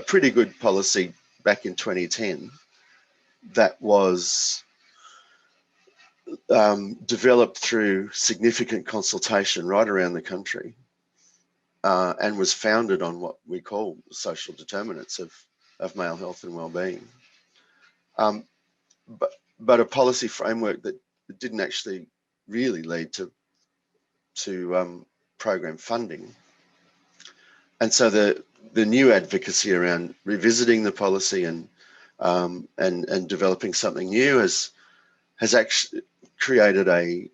pretty good policy back in 2010 that was developed through significant consultation right around the country, and was founded on what we call social determinants of male health and well-being. But a policy framework that didn't actually really lead to program funding. And so the new advocacy around revisiting the policy and developing something new has actually created a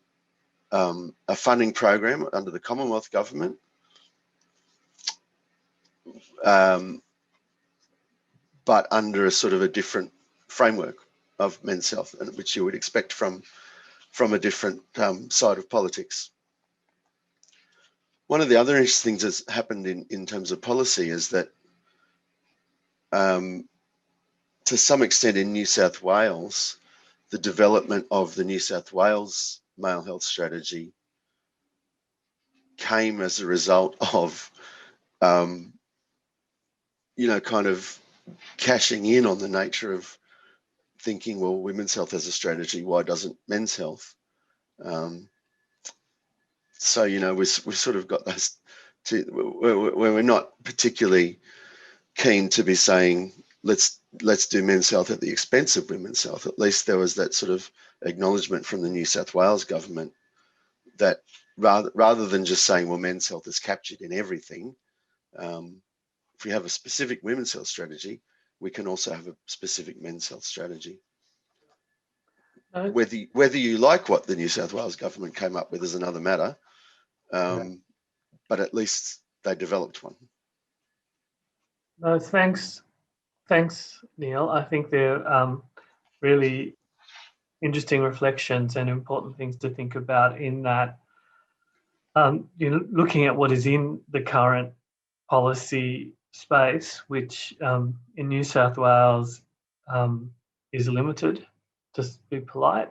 funding program under the Commonwealth government, but under a sort of a different framework of men's health, and which you would expect from a different side of politics. One of the other interesting things that's happened in terms of policy is that to some extent in New South Wales, the development of the New South Wales male health strategy came as a result of, kind of cashing in on the nature of thinking, well, women's health has a strategy, why doesn't men's health? So, we've sort of got those two, where we're not particularly keen to be saying, let's do men's health at the expense of women's health. At least there was that sort of acknowledgement from the New South Wales government that rather than just saying, well, men's health is captured in everything, if we have a specific women's health strategy, we can also have a specific men's health strategy. Whether you like what the New South Wales government came up with is another matter, but at least they developed one. No, thanks, Neil. I think they're really interesting reflections and important things to think about in that, looking at what is in the current policy space, which in New South Wales is limited, to be polite,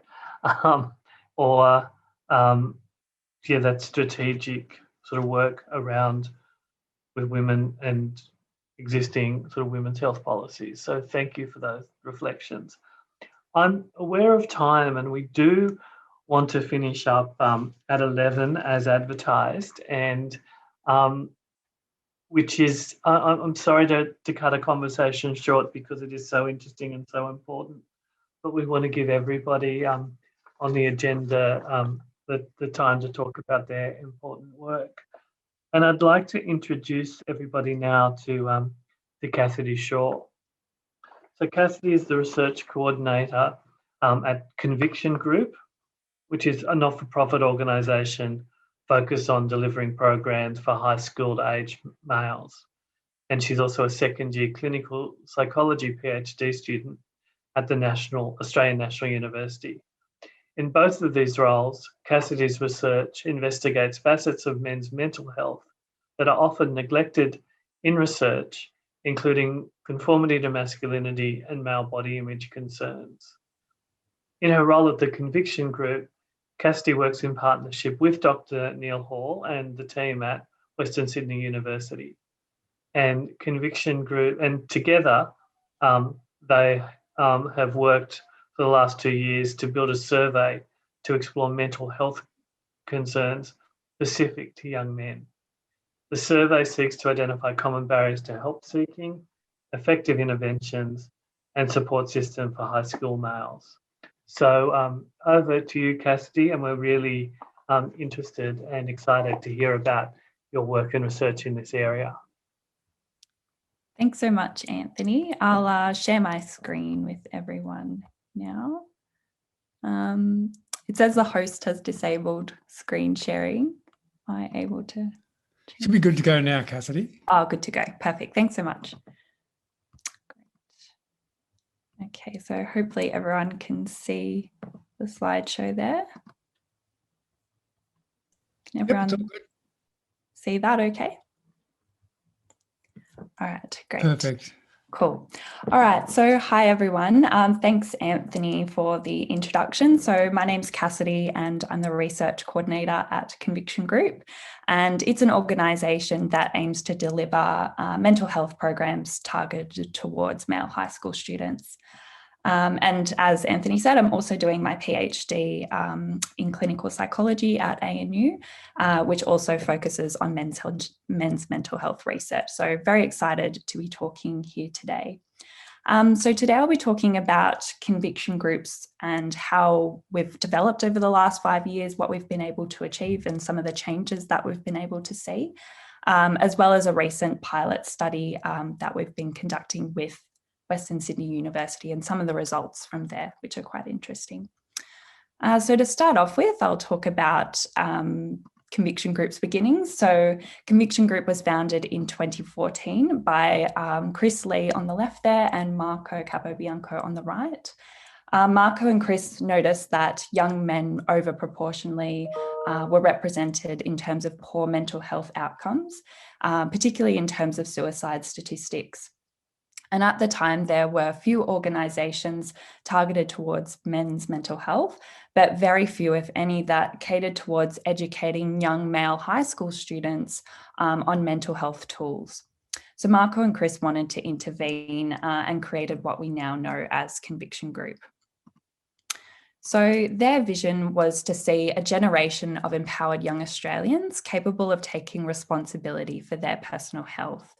or that strategic sort of work around with women and existing sort of women's health policies. So thank you for those reflections. I'm aware of time, and we do want to finish up at 11 as advertised, and which is, I'm sorry to cut a conversation short because it is so interesting and so important, but we want to give everybody on the agenda the time to talk about their important work. And I'd like to introduce everybody now to Cassidy Shaw. So Cassidy is the research coordinator at Conviction Group, which is a not-for-profit organisation focused on delivering programs for high-skilled age males. And she's also a second-year clinical psychology PhD student at the Australian National University. In both of these roles, Cassidy's research investigates facets of men's mental health that are often neglected in research, including conformity to masculinity, and male body image concerns. In her role at the Conviction Group, Cassidy works in partnership with Dr. Neil Hall and the team at Western Sydney University. And Conviction Group, and together they have worked for the last 2 years to build a survey to explore mental health concerns specific to young men. The survey seeks to identify common barriers to help seeking, effective interventions, and support system for high school males. So over to you, Cassidy, and we're really interested and excited to hear about your work and research in this area. Thanks so much, Anthony. I'll share my screen with everyone now. It says the host has disabled screen sharing. Am I able to? Should be good to go now, Cassidy. Oh, good to go. Perfect. Thanks so much. Great. Okay, so hopefully everyone can see the slideshow there. Can everyone see that okay? All right, great. Perfect. Cool. All right. So hi, everyone. Thanks, Anthony, for the introduction. So my name's Cassidy and I'm the research coordinator at Conviction Group. And it's an organisation that aims to deliver mental health programs targeted towards male high school students. And as Anthony said, I'm also doing my PhD in clinical psychology at ANU, which also focuses on men's mental health research. So very excited to be talking here today. So today I'll be talking about conviction groups and how we've developed over the last 5 years, what we've been able to achieve and some of the changes that we've been able to see, as well as a recent pilot study that we've been conducting with Western Sydney University and some of the results from there, which are quite interesting. So to start off with, I'll talk about Conviction Group's beginnings. So Conviction Group was founded in 2014 by Chris Lee on the left there and Marco Capobianco on the right. Marco and Chris noticed that young men over proportionally were represented in terms of poor mental health outcomes, particularly in terms of suicide statistics. And at the time, there were few organisations targeted towards men's mental health, but very few, if any, that catered towards educating young male high school students on mental health tools. So Marco and Chris wanted to intervene and created what we now know as Conviction Group. So their vision was to see a generation of empowered young Australians capable of taking responsibility for their personal health.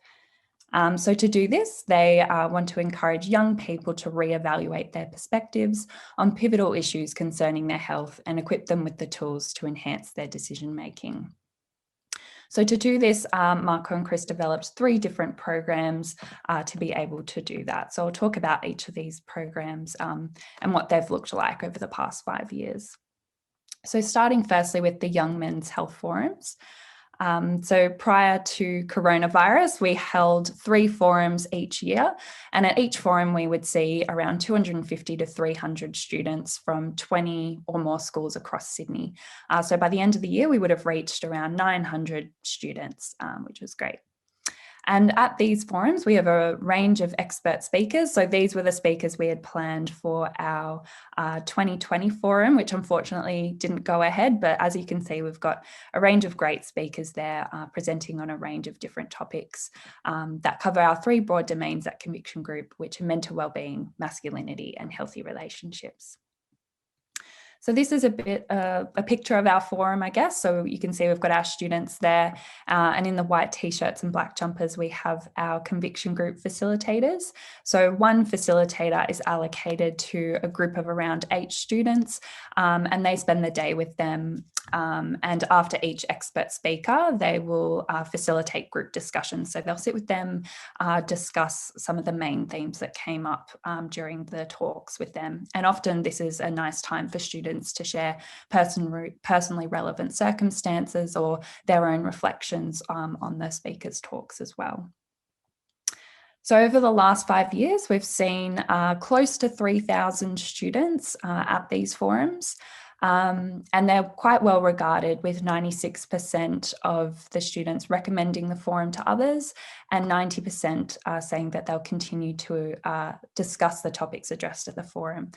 So to do this, they want to encourage young people to reevaluate their perspectives on pivotal issues concerning their health and equip them with the tools to enhance their decision making. So to do this, Marco and Chris developed 3 different programs to be able to do that. So I'll talk about each of these programs and what they've looked like over the past 5 years. So starting firstly with the Young Men's Health Forums. So prior to coronavirus, we held 3 forums each year, and at each forum we would see around 250 to 300 students from 20 or more schools across Sydney. So by the end of the year, we would have reached around 900 students, which was great. And at these forums, we have a range of expert speakers. So these were the speakers we had planned for our 2020 forum, which unfortunately didn't go ahead. But as you can see, we've got a range of great speakers there presenting on a range of different topics that cover our 3 broad domains at Conviction Group, which are mental wellbeing, masculinity, and healthy relationships. So this is a bit a picture of our forum, I guess. So you can see we've got our students there and in the white t-shirts and black jumpers, we have our Conviction Group facilitators. So one facilitator is allocated to a group of around 8 students and they spend the day with them. And after each expert speaker, they will facilitate group discussions. So they'll sit with them, discuss some of the main themes that came up during the talks with them. And often this is a nice time for students to share personally relevant circumstances or their own reflections on the speakers' talks as well. So over the last 5 years, we've seen close to 3,000 students at these forums. And they're quite well regarded, with 96% of the students recommending the forum to others, and 90% saying that they'll continue to discuss the topics addressed at the forum.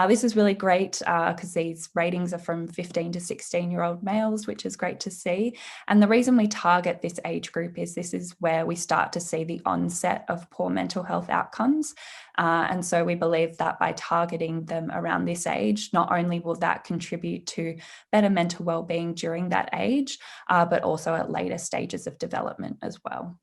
This is really great because these ratings are from 15 to 16-year-old males, which is great to see. And the reason we target this age group is this is where we start to see the onset of poor mental health outcomes. And so we believe that by targeting them around this age, not only will that contribute to better mental well-being during that age, but also at later stages of development as well.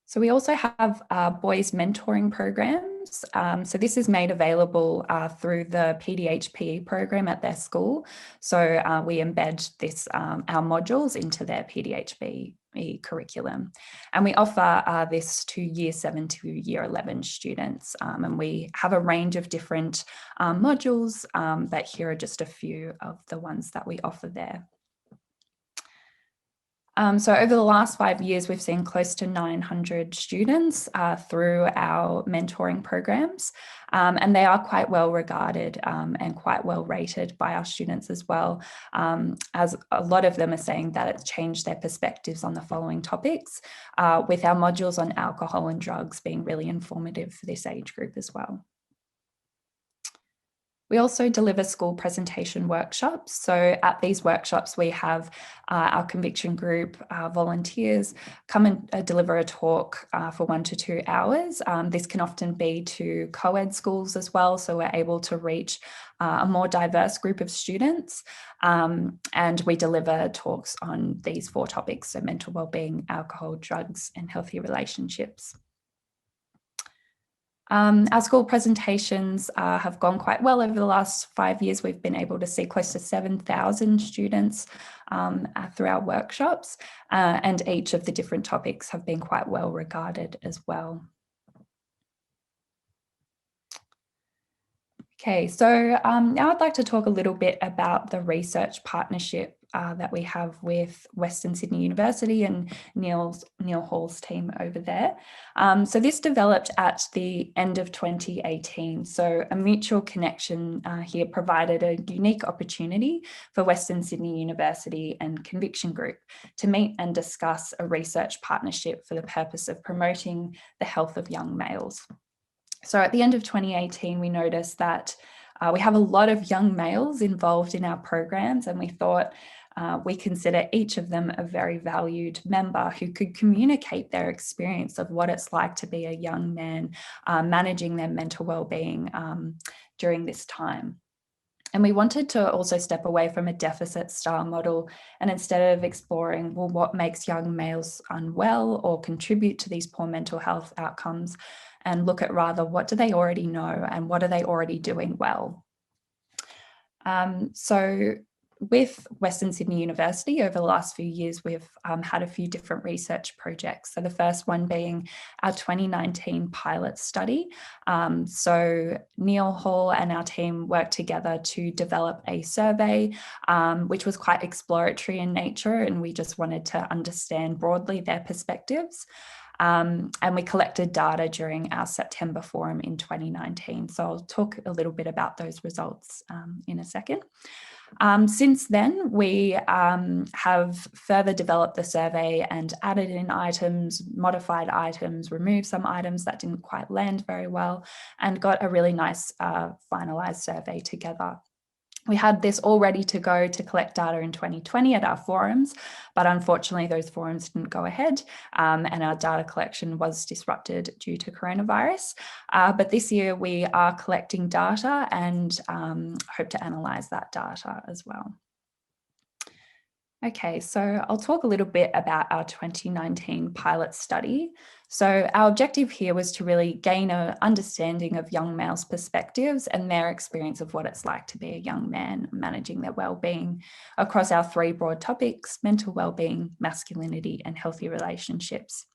So we also have boys mentoring programs. So this is made available through the PDHPE program at their school. So we embed this, our modules into their PDHPE curriculum. And we offer this to year 7 to year 11 students. And we have a range of different modules, but here are just a few of the ones that we offer there. So over the last 5 years, we've seen close to 900 students through our mentoring programs, and they are quite well regarded and quite well rated by our students as well, as a lot of them are saying that it's changed their perspectives on the following topics, with our modules on alcohol and drugs being really informative for this age group as well. We also deliver school presentation workshops. So at these workshops, we have our conviction group volunteers come and deliver a talk for 1 to 2 hours. This can often be to co-ed schools as well, so we're able to reach a more diverse group of students. And we deliver talks on these 4 topics, so mental wellbeing, alcohol, drugs, and healthy relationships. Our school presentations have gone quite well over the last 5 years. We've been able to see close to 7,000 students through our workshops, and each of the different topics have been quite well regarded as well. Okay, so now I'd like to talk a little bit about the research partnership that we have with Western Sydney University and Neil Hall's team over there. So this developed at the end of 2018. So a mutual connection here provided a unique opportunity for Western Sydney University and Conviction Group to meet and discuss a research partnership for the purpose of promoting the health of young males. So at the end of 2018, we noticed that we have a lot of young males involved in our programs, and we thought we consider each of them a very valued member who could communicate their experience of what it's like to be a young man managing their mental well-being during this time. And we wanted to also step away from a deficit style model, and instead of exploring, well, what makes young males unwell or contribute to these poor mental health outcomes, and look at rather what do they already know and what are they already doing well. So with Western Sydney University, over the last few years, we've had a few different research projects. So the first one being our 2019 pilot study. So Neil Hall and our team worked together to develop a survey, which was quite exploratory in nature, and we just wanted to understand broadly their perspectives. And we collected data during our September forum in 2019. So I'll talk a little bit about those results in a second. Since then, we have further developed the survey and added in items, modified items, removed some items that didn't quite land very well, and got a really nice finalized survey together. We had this all ready to go to collect data in 2020 at our forums, but unfortunately those forums didn't go ahead, and our data collection was disrupted due to coronavirus. But this year we are collecting data and hope to analyse that data as well. Okay, so I'll talk a little bit about our 2019 pilot study. So our objective here was to really gain an understanding of young males' perspectives and their experience of what it's like to be a young man managing their well-being across our 3 broad topics: mental well-being, masculinity, and healthy relationships.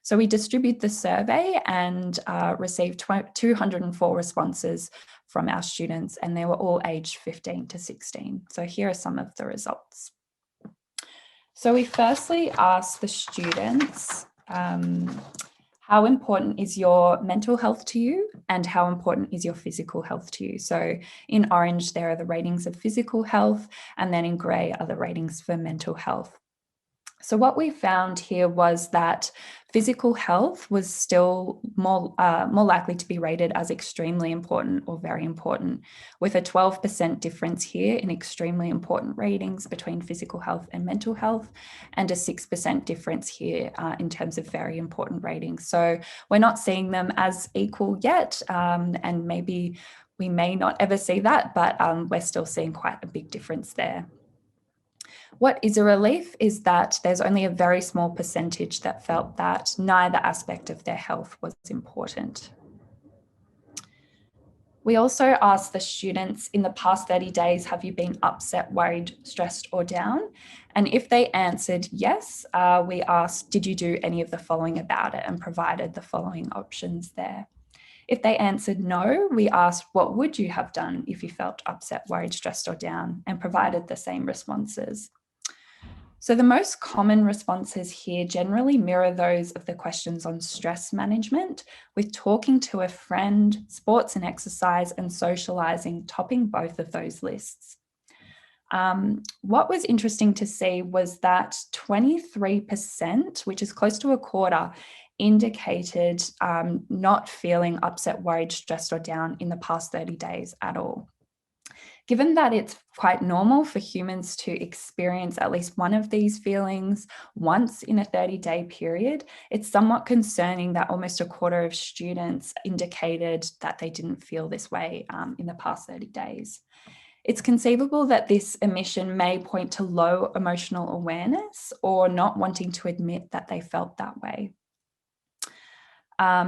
So we distribute the survey and received 204 responses from our students, and they were all aged 15 to 16. So here are some of the results. So we firstly asked the students How important is your mental health to you, and how important is your physical health to you? So in orange, there are the ratings of physical health, and then in grey are the ratings for mental health. So what we found here was that physical health was still more likely to be rated as extremely important or very important, with a 12% difference here in extremely important ratings between physical health and mental health, and a 6% difference here in terms of very important ratings. So we're not seeing them as equal yet, and maybe we may not ever see that, but we're still seeing quite a big difference there. What is a relief is that there's only a very small percentage that felt that neither aspect of their health was important. We also asked the students, in the past 30 days, have you been upset, worried, stressed, or down? And if they answered yes, we asked, did you do any of the following about it, and provided the following options there. If they answered no, we asked, what would you have done if you felt upset, worried, stressed, or down, and provided the same responses. So the most common responses here generally mirror those of the questions on stress management, with talking to a friend, sports and exercise, and socializing topping both of those lists. What was interesting to see was that 23%, which is close to a quarter, indicated not feeling upset, worried, stressed, or down in the past 30 days at all. Given that it's quite normal for humans to experience at least one of these feelings once in a 30-day period, it's somewhat concerning that almost a quarter of students indicated that they didn't feel this way in the past 30 days. It's conceivable that this omission may point to low emotional awareness or not wanting to admit that they felt that way.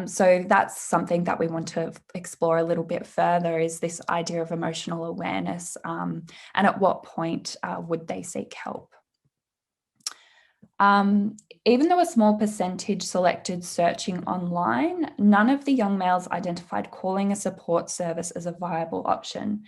So that's something that we want to explore a little bit further, is this idea of emotional awareness, and at what point would they seek help. Even though a small percentage selected searching online, none of the young males identified calling a support service as a viable option.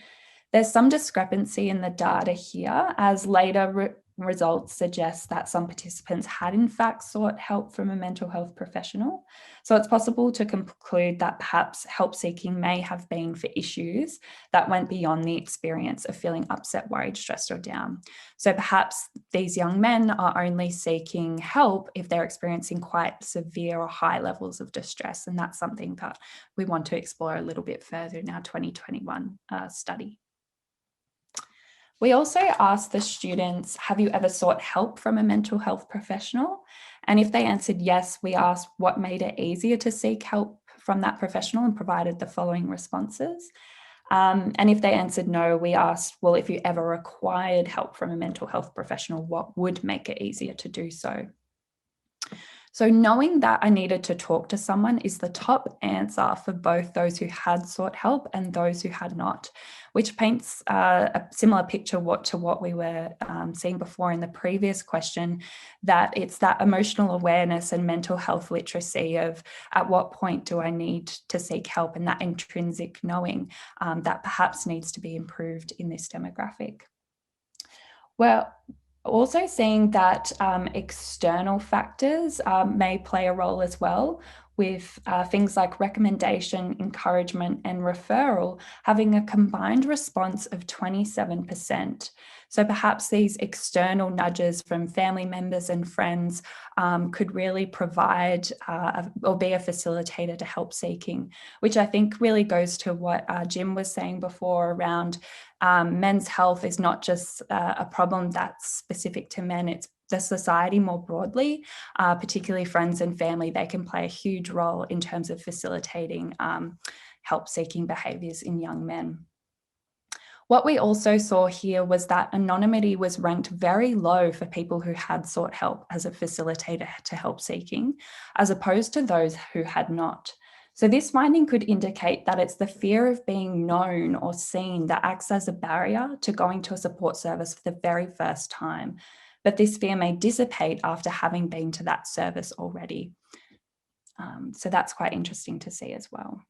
There's some discrepancy in the data here, as later results suggest that some participants had in fact sought help from a mental health professional. So it's possible to conclude that perhaps help seeking may have been for issues that went beyond the experience of feeling upset, worried, stressed, or down. So perhaps these young men are only seeking help if they're experiencing quite severe or high levels of distress. And that's something that we want to explore a little bit further in our 2021 study. We also asked the students, have you ever sought help from a mental health professional? And if they answered yes, we asked what made it easier to seek help from that professional, and provided the following responses. And if they answered no, we asked, well, if you ever required help from a mental health professional, what would make it easier to do so? So knowing that I needed to talk to someone is the top answer for both those who had sought help and those who had not, which paints a similar picture to what we were seeing before in the previous question, that it's that emotional awareness and mental health literacy of at what point do I need to seek help, and that intrinsic knowing that perhaps needs to be improved in this demographic. Well, also seeing that external factors may play a role as well, with things like recommendation, encouragement, and referral having a combined response of 27%. So perhaps these external nudges from family members and friends could really provide or be a facilitator to help seeking, which I think really goes to what Jim was saying before around men's health is not just a problem that's specific to men, it's the society more broadly, particularly friends and family. They can play a huge role in terms of facilitating help-seeking behaviours in young men. What we also saw here was that anonymity was ranked very low for people who had sought help as a facilitator to help seeking, as opposed to those who had not. So this finding could indicate that it's the fear of being known or seen that acts as a barrier to going to a support service for the very first time. But this fear may dissipate after having been to that service already. So that's quite interesting to see as well.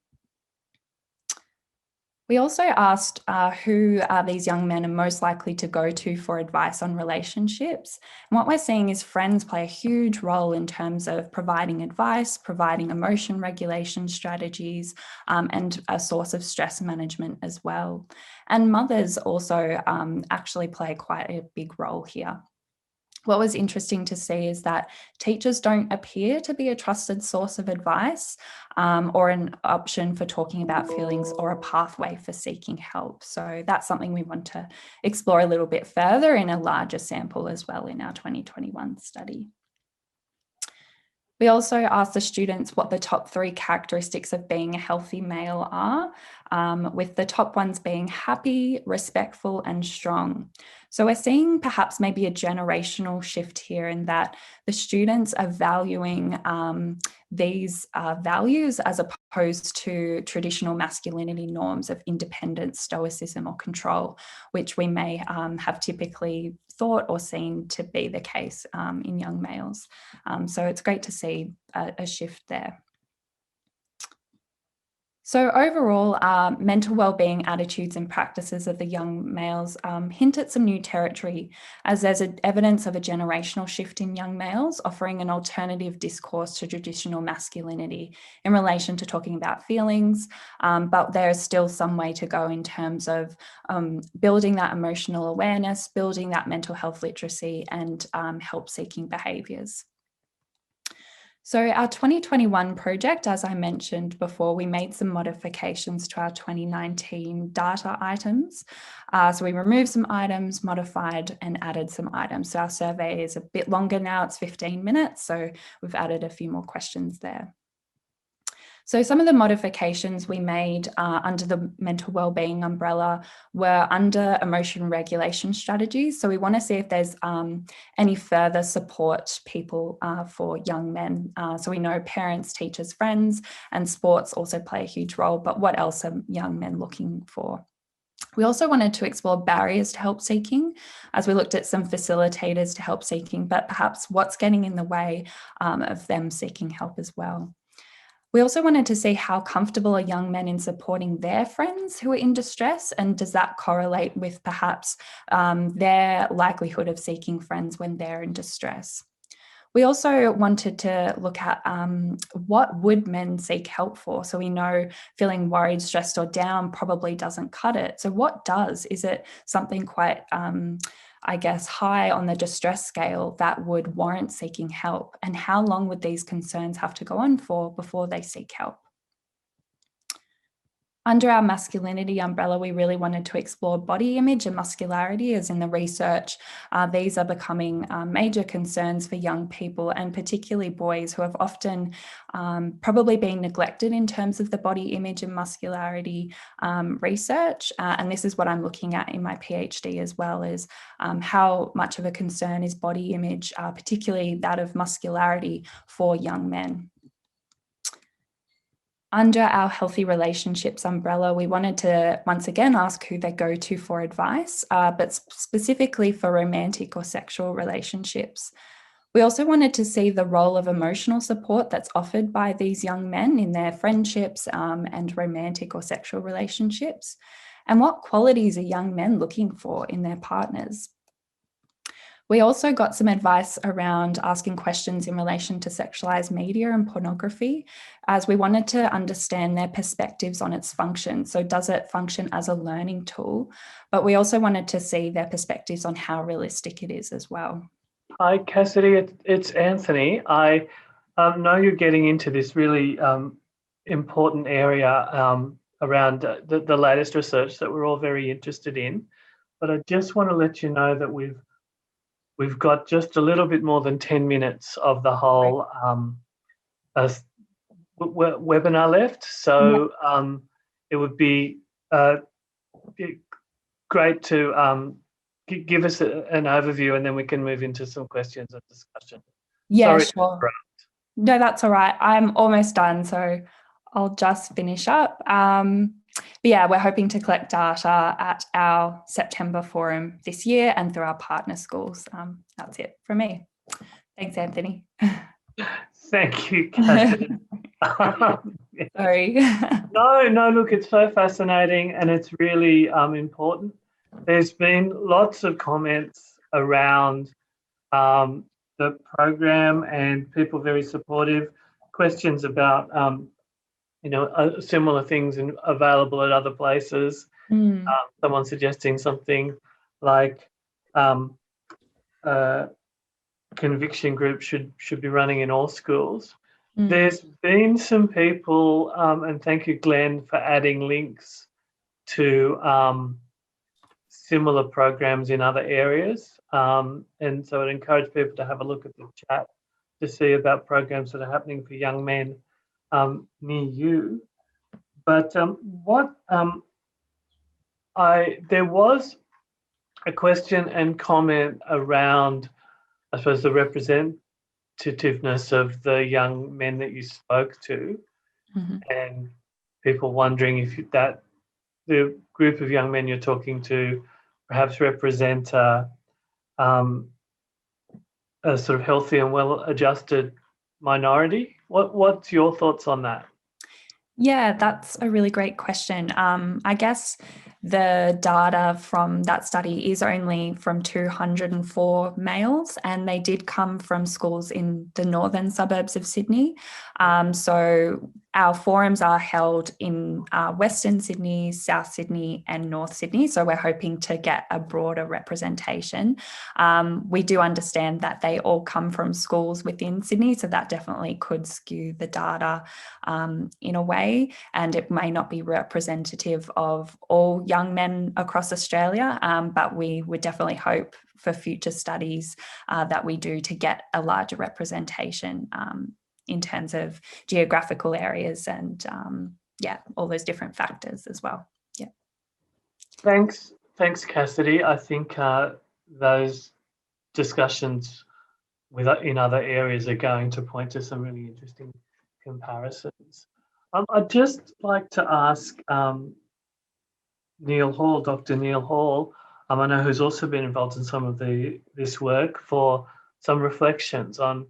We also asked who are these young men are most likely to go to for advice on relationships. And what we're seeing is friends play a huge role in terms of providing advice, providing emotion regulation strategies, and a source of stress management as well. And mothers also actually play quite a big role here. What was interesting to see is that teachers don't appear to be a trusted source of advice or an option for talking about feelings or a pathway for seeking help. So that's something we want to explore a little bit further in a larger sample as well in our 2021 study. We also asked the students what the top 3 characteristics of being a healthy male are, with the top ones being happy, respectful, and strong. So we're seeing perhaps maybe a generational shift here in that the students are valuing these values as opposed to traditional masculinity norms of independence, stoicism, or control, which we may have typically thought or seen to be the case in young males. So it's great to see a shift there. So overall, mental wellbeing attitudes and practices of the young males hint at some new territory, as there's evidence of a generational shift in young males, offering an alternative discourse to traditional masculinity in relation to talking about feelings, but there's still some way to go in terms of building that emotional awareness, building that mental health literacy, and help-seeking behaviours. So our 2021 project, as I mentioned before, we made some modifications to our 2019 data items. So we removed some items, modified and added some items. So our survey is a bit longer now, it's 15 minutes. So we've added a few more questions there. So some of the modifications we made under the mental wellbeing umbrella were under emotion regulation strategies. So we want to see if there's any further support people for young men. So we know parents, teachers, friends, and sports also play a huge role, but what else are young men looking for? We also wanted to explore barriers to help seeking, as we looked at some facilitators to help seeking, but perhaps what's getting in the way of them seeking help as well. We also wanted to see how comfortable are young men in supporting their friends who are in distress, and does that correlate with perhaps their likelihood of seeking friends when they're in distress. We also wanted to look at what would men seek help for. So we know feeling worried, stressed, or down probably doesn't cut it. So what does? Is it something quite I guess, high on the distress scale that would warrant seeking help? And how long would these concerns have to go on for before they seek help? Under our masculinity umbrella, we really wanted to explore body image and muscularity, as in the research. These are becoming major concerns for young people, and particularly boys, who have often probably been neglected in terms of the body image and muscularity research. And this is what I'm looking at in my PhD as well, is how much of a concern is body image, particularly that of muscularity, for young men. Under our healthy relationships umbrella, we wanted to once again ask who they go to for advice, but specifically for romantic or sexual relationships. We also wanted to see the role of emotional support that's offered by these young men in their friendships and romantic or sexual relationships, and what qualities are young men looking for in their partners. We also got some advice around asking questions in relation to sexualized media and pornography, as we wanted to understand their perspectives on its function. So does it function as a learning tool? But we also wanted to see their perspectives on how realistic it is as well. Hi, Cassidy, it's Anthony. I know you're getting into this really important area around the latest research that we're all very interested in, but I just want to let you know that we've got just a little bit more than 10 minutes of the whole webinar left. So it would be great to give us an overview, and then we can move into some questions and discussion. Yeah, Sorry. sure. No, that's all right. I'm almost done, so I'll just finish up. But yeah, we're hoping to collect data at our September forum this year and through our partner schools. That's it from me. Thanks, Anthony. Thank you, Cassidy. Sorry. No, look, it's so fascinating and it's really important. There's been lots of comments around the program and people very supportive. Questions about, similar things available at other places. Someone suggesting something like conviction groups should be running in all schools. There's been some people, and thank you, Glenn, for adding links to similar programs in other areas. And so I'd encourage people to have a look at the chat to see about programs that are happening for young men near you. But there was a question and comment around, I suppose, the representativeness of the young men that you spoke to, and people wondering if the group of young men you're talking to perhaps represent a sort of healthy and well-adjusted minority. What's your thoughts on that? Yeah, that's a really great question. I guess the data from that study is only from 204 males, and they did come from schools in the northern suburbs of Sydney. So our forums are held in Western Sydney, South Sydney and North Sydney. So we're hoping to get a broader representation. We do understand that they all come from schools within Sydney, so that definitely could skew the data in a way, and it may not be representative of all young men across Australia, but we would definitely hope for future studies that we do to get a larger representation in terms of geographical areas and all those different factors as well. Yeah. Thanks, Cassidy. I think those discussions in other areas are going to point to some really interesting comparisons. I'd just like to ask Neil Hall, Dr. Neil Hall, I know who's also been involved in some of this work, for some reflections on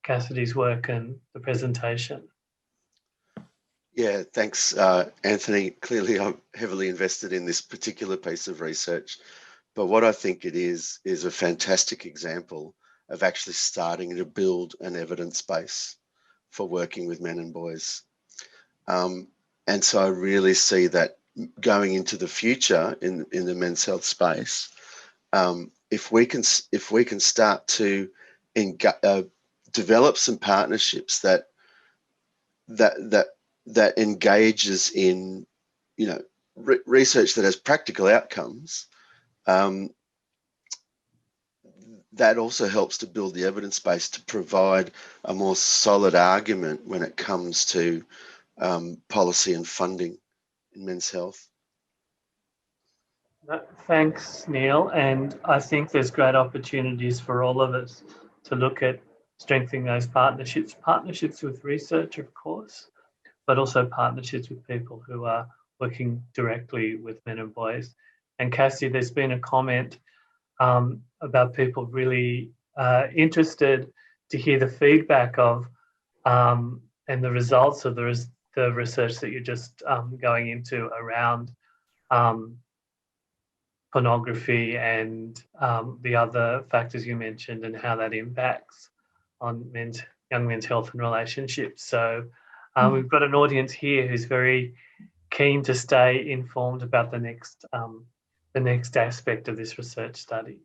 Cassidy's work and the presentation. Yeah, thanks, Anthony. Clearly, I'm heavily invested in this particular piece of research, but what I think it is a fantastic example of actually starting to build an evidence base for working with men and boys. And so I really see that going into the future in the men's health space, if we can start to develop some partnerships that engages in, research that has practical outcomes, that also helps to build the evidence base to provide a more solid argument when it comes to policy and funding in men's health. Thanks, Neil. And I think there's great opportunities for all of us to look at strengthening those partnerships with research, of course, but also partnerships with people who are working directly with men and boys. And Cassie, there's been a comment about people really interested to hear the feedback of and the results of the research that you're just going into around pornography and the other factors you mentioned and how that impacts on young men's health and relationships. So we've got an audience here who's very keen to stay informed about the next aspect of this research study.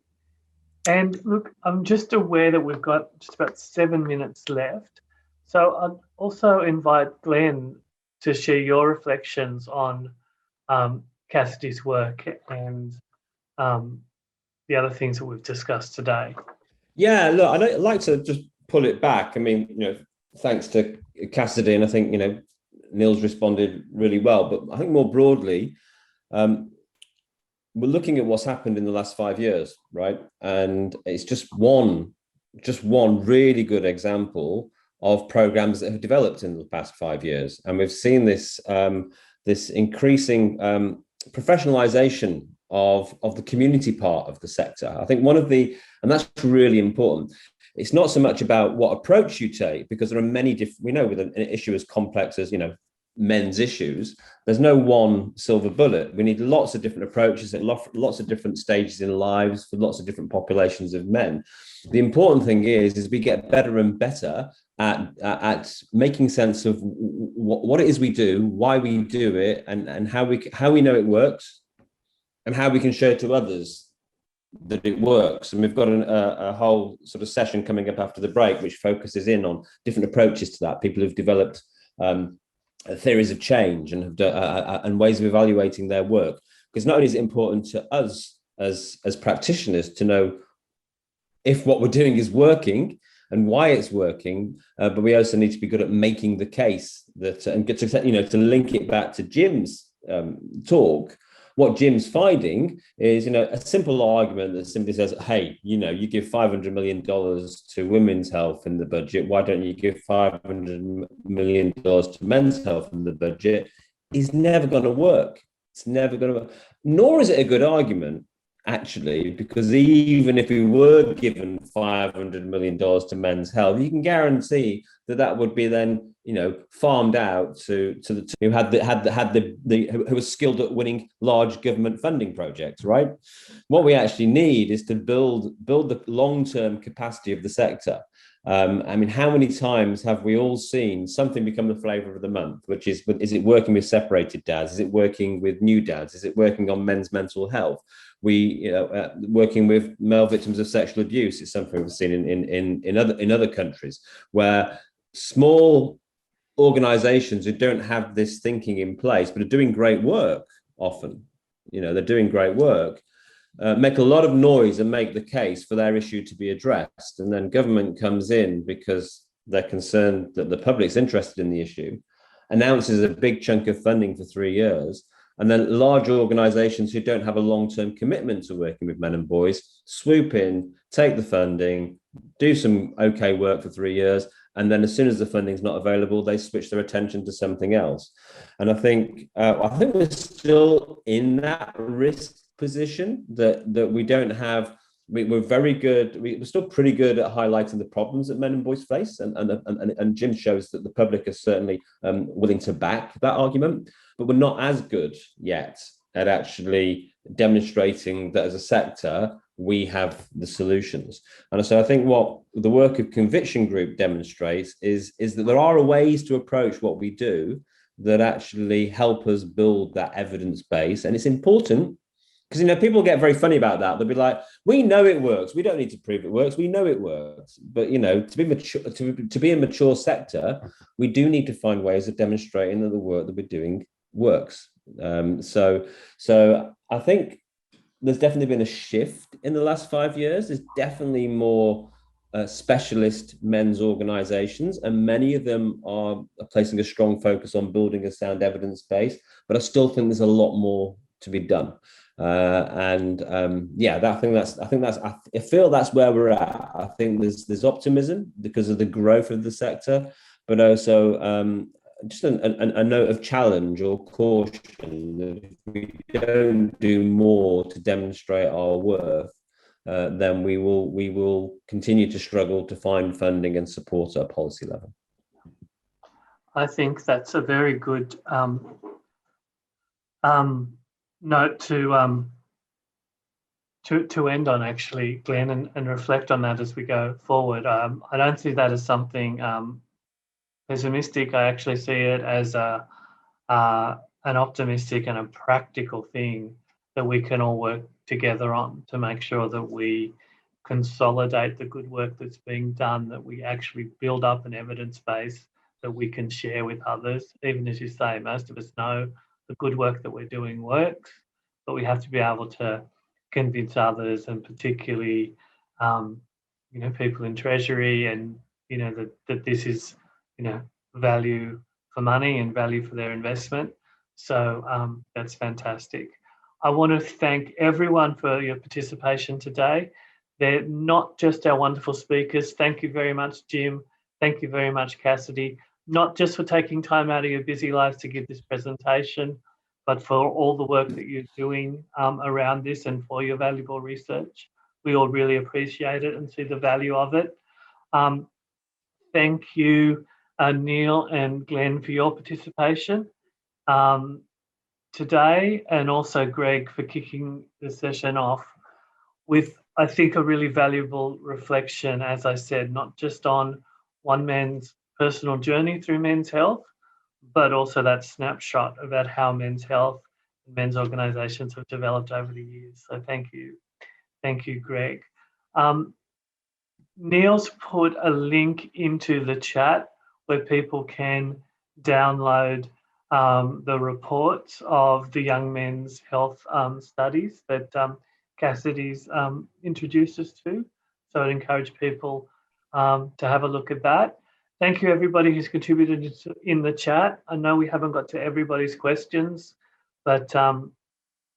And look, I'm just aware that we've got just about 7 minutes left. So I'd also invite Glenn to share your reflections on Cassidy's work and the other things that we've discussed today. Yeah, look, I'd like to just pull it back. I mean, thanks to Cassidy, and I think, Neil's responded really well, but I think more broadly, we're looking at what's happened in the last 5 years, right? And it's just one really good example of programs that have developed in the past 5 years. And we've seen this increasing professionalization of the community part of the sector. I think and that's really important. it's not so much about what approach you take, because there are many different, we know with an issue as complex as, men's issues, there's no one silver bullet. We need lots of different approaches at lots of different stages in lives for lots of different populations of men. The important thing is we get better and better at making sense of what it is we do, why we do it, and how we know it works, and how we can show to others that it works. And we've got a whole sort of session coming up after the break, which focuses in on different approaches to that. People who've developed theories of change and and ways of evaluating their work. Because not only is it important to us as practitioners to know if what we're doing is working and why it's working, but we also need to be good at making the case that, and get to, to link it back to Jim's talk. What Jim's finding is, a simple argument that simply says, hey, you give $500 million to women's health in the budget. Why don't you give $500 million to men's health in the budget? Is never going to work. It's never going to work. Nor is it a good argument, actually, because even if we were given $500 million to men's health, you can guarantee that would be then, farmed out to the who who were skilled at winning large government funding projects, right? What we actually need is to build the long-term capacity of the sector. How many times have we all seen something become the flavor of the month, which is it working with separated dads? Is it working with new dads? Is it working on men's mental health? Working with male victims of sexual abuse is something we've seen in other countries, where small organizations who don't have this thinking in place but are doing great work often, they're doing great work, make a lot of noise and make the case for their issue to be addressed. And then government comes in because they're concerned that the public's interested in the issue, announces a big chunk of funding for 3 years. And then large organizations who don't have a long-term commitment to working with men and boys swoop in, take the funding, do some okay work for 3 years. And then as soon as the funding's not available, they switch their attention to something else. And I think we're still in that risk position that we don't have. We're very good. We're still pretty good at highlighting the problems that men and boys face. And Jim shows that the public is certainly willing to back that argument, but we're not as good yet at actually demonstrating that as a sector, we have the solutions. And so I think what the work of Conviction Group demonstrates is that there are ways to approach what we do that actually help us build that evidence base. And it's important because, people get very funny about that. They'll be like, we know it works. We don't need to prove it works. We know it works. But, to be mature, to be a mature sector, we do need to find ways of demonstrating that the work that we're doing works. So I think there's definitely been a shift in the last 5 years. There's definitely more specialist men's organizations, and many of them are placing a strong focus on building a sound evidence base. But I still think there's a lot more to be done. I feel that's where we're at. I think there's optimism because of the growth of the sector, but also just a note of challenge or caution that if we don't do more to demonstrate our worth, then we will continue to struggle to find funding and support at a policy level. I think that's a very good note to end on, actually, Glenn, and reflect on that as we go forward. I don't see that as something pessimistic. I actually see it as an optimistic and a practical thing that we can all work together on to make sure that we consolidate the good work that's being done, that we actually build up an evidence base that we can share with others. Even as you say, most of us know the good work that we're doing works, but we have to be able to convince others, and particularly people in Treasury, and that this is value for money and value for their investment. So that's fantastic. I want to thank everyone for your participation today. They're not just our wonderful speakers. Thank you very much, Jim. Thank you very much, Cassidy, not just for taking time out of your busy lives to give this presentation, but for all the work that you're doing around this and for your valuable research. We all really appreciate it and see the value of it. Thank you, Neil and Glenn, for your participation today, and also Greg for kicking the session off with, I think, a really valuable reflection, as I said, not just on one man's personal journey through men's health, but also that snapshot about how men's health and men's organisations have developed over the years. So thank you, Greg. Neil's put a link into the chat where people can download the reports of the young men's health studies that Cassidy's introduced us to. So I'd encourage people to have a look at that. Thank you, everybody who's contributed in the chat. I know we haven't got to everybody's questions, but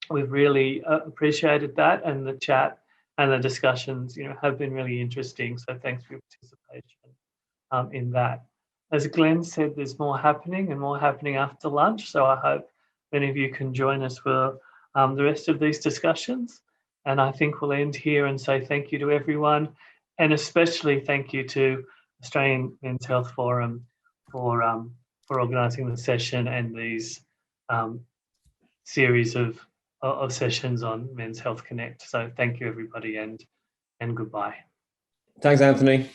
we've really appreciated that, and the chat and the discussions, have been really interesting. So thanks for your participation in that. As Glenn said, there's more happening and more happening after lunch. So I hope many of you can join us for the rest of these discussions. And I think we'll end here and say thank you to everyone, and especially thank you to Australian Men's Health Forum for organising the session and these series of sessions on Men's Health Connect. So thank you, everybody, and goodbye. Thanks, Anthony.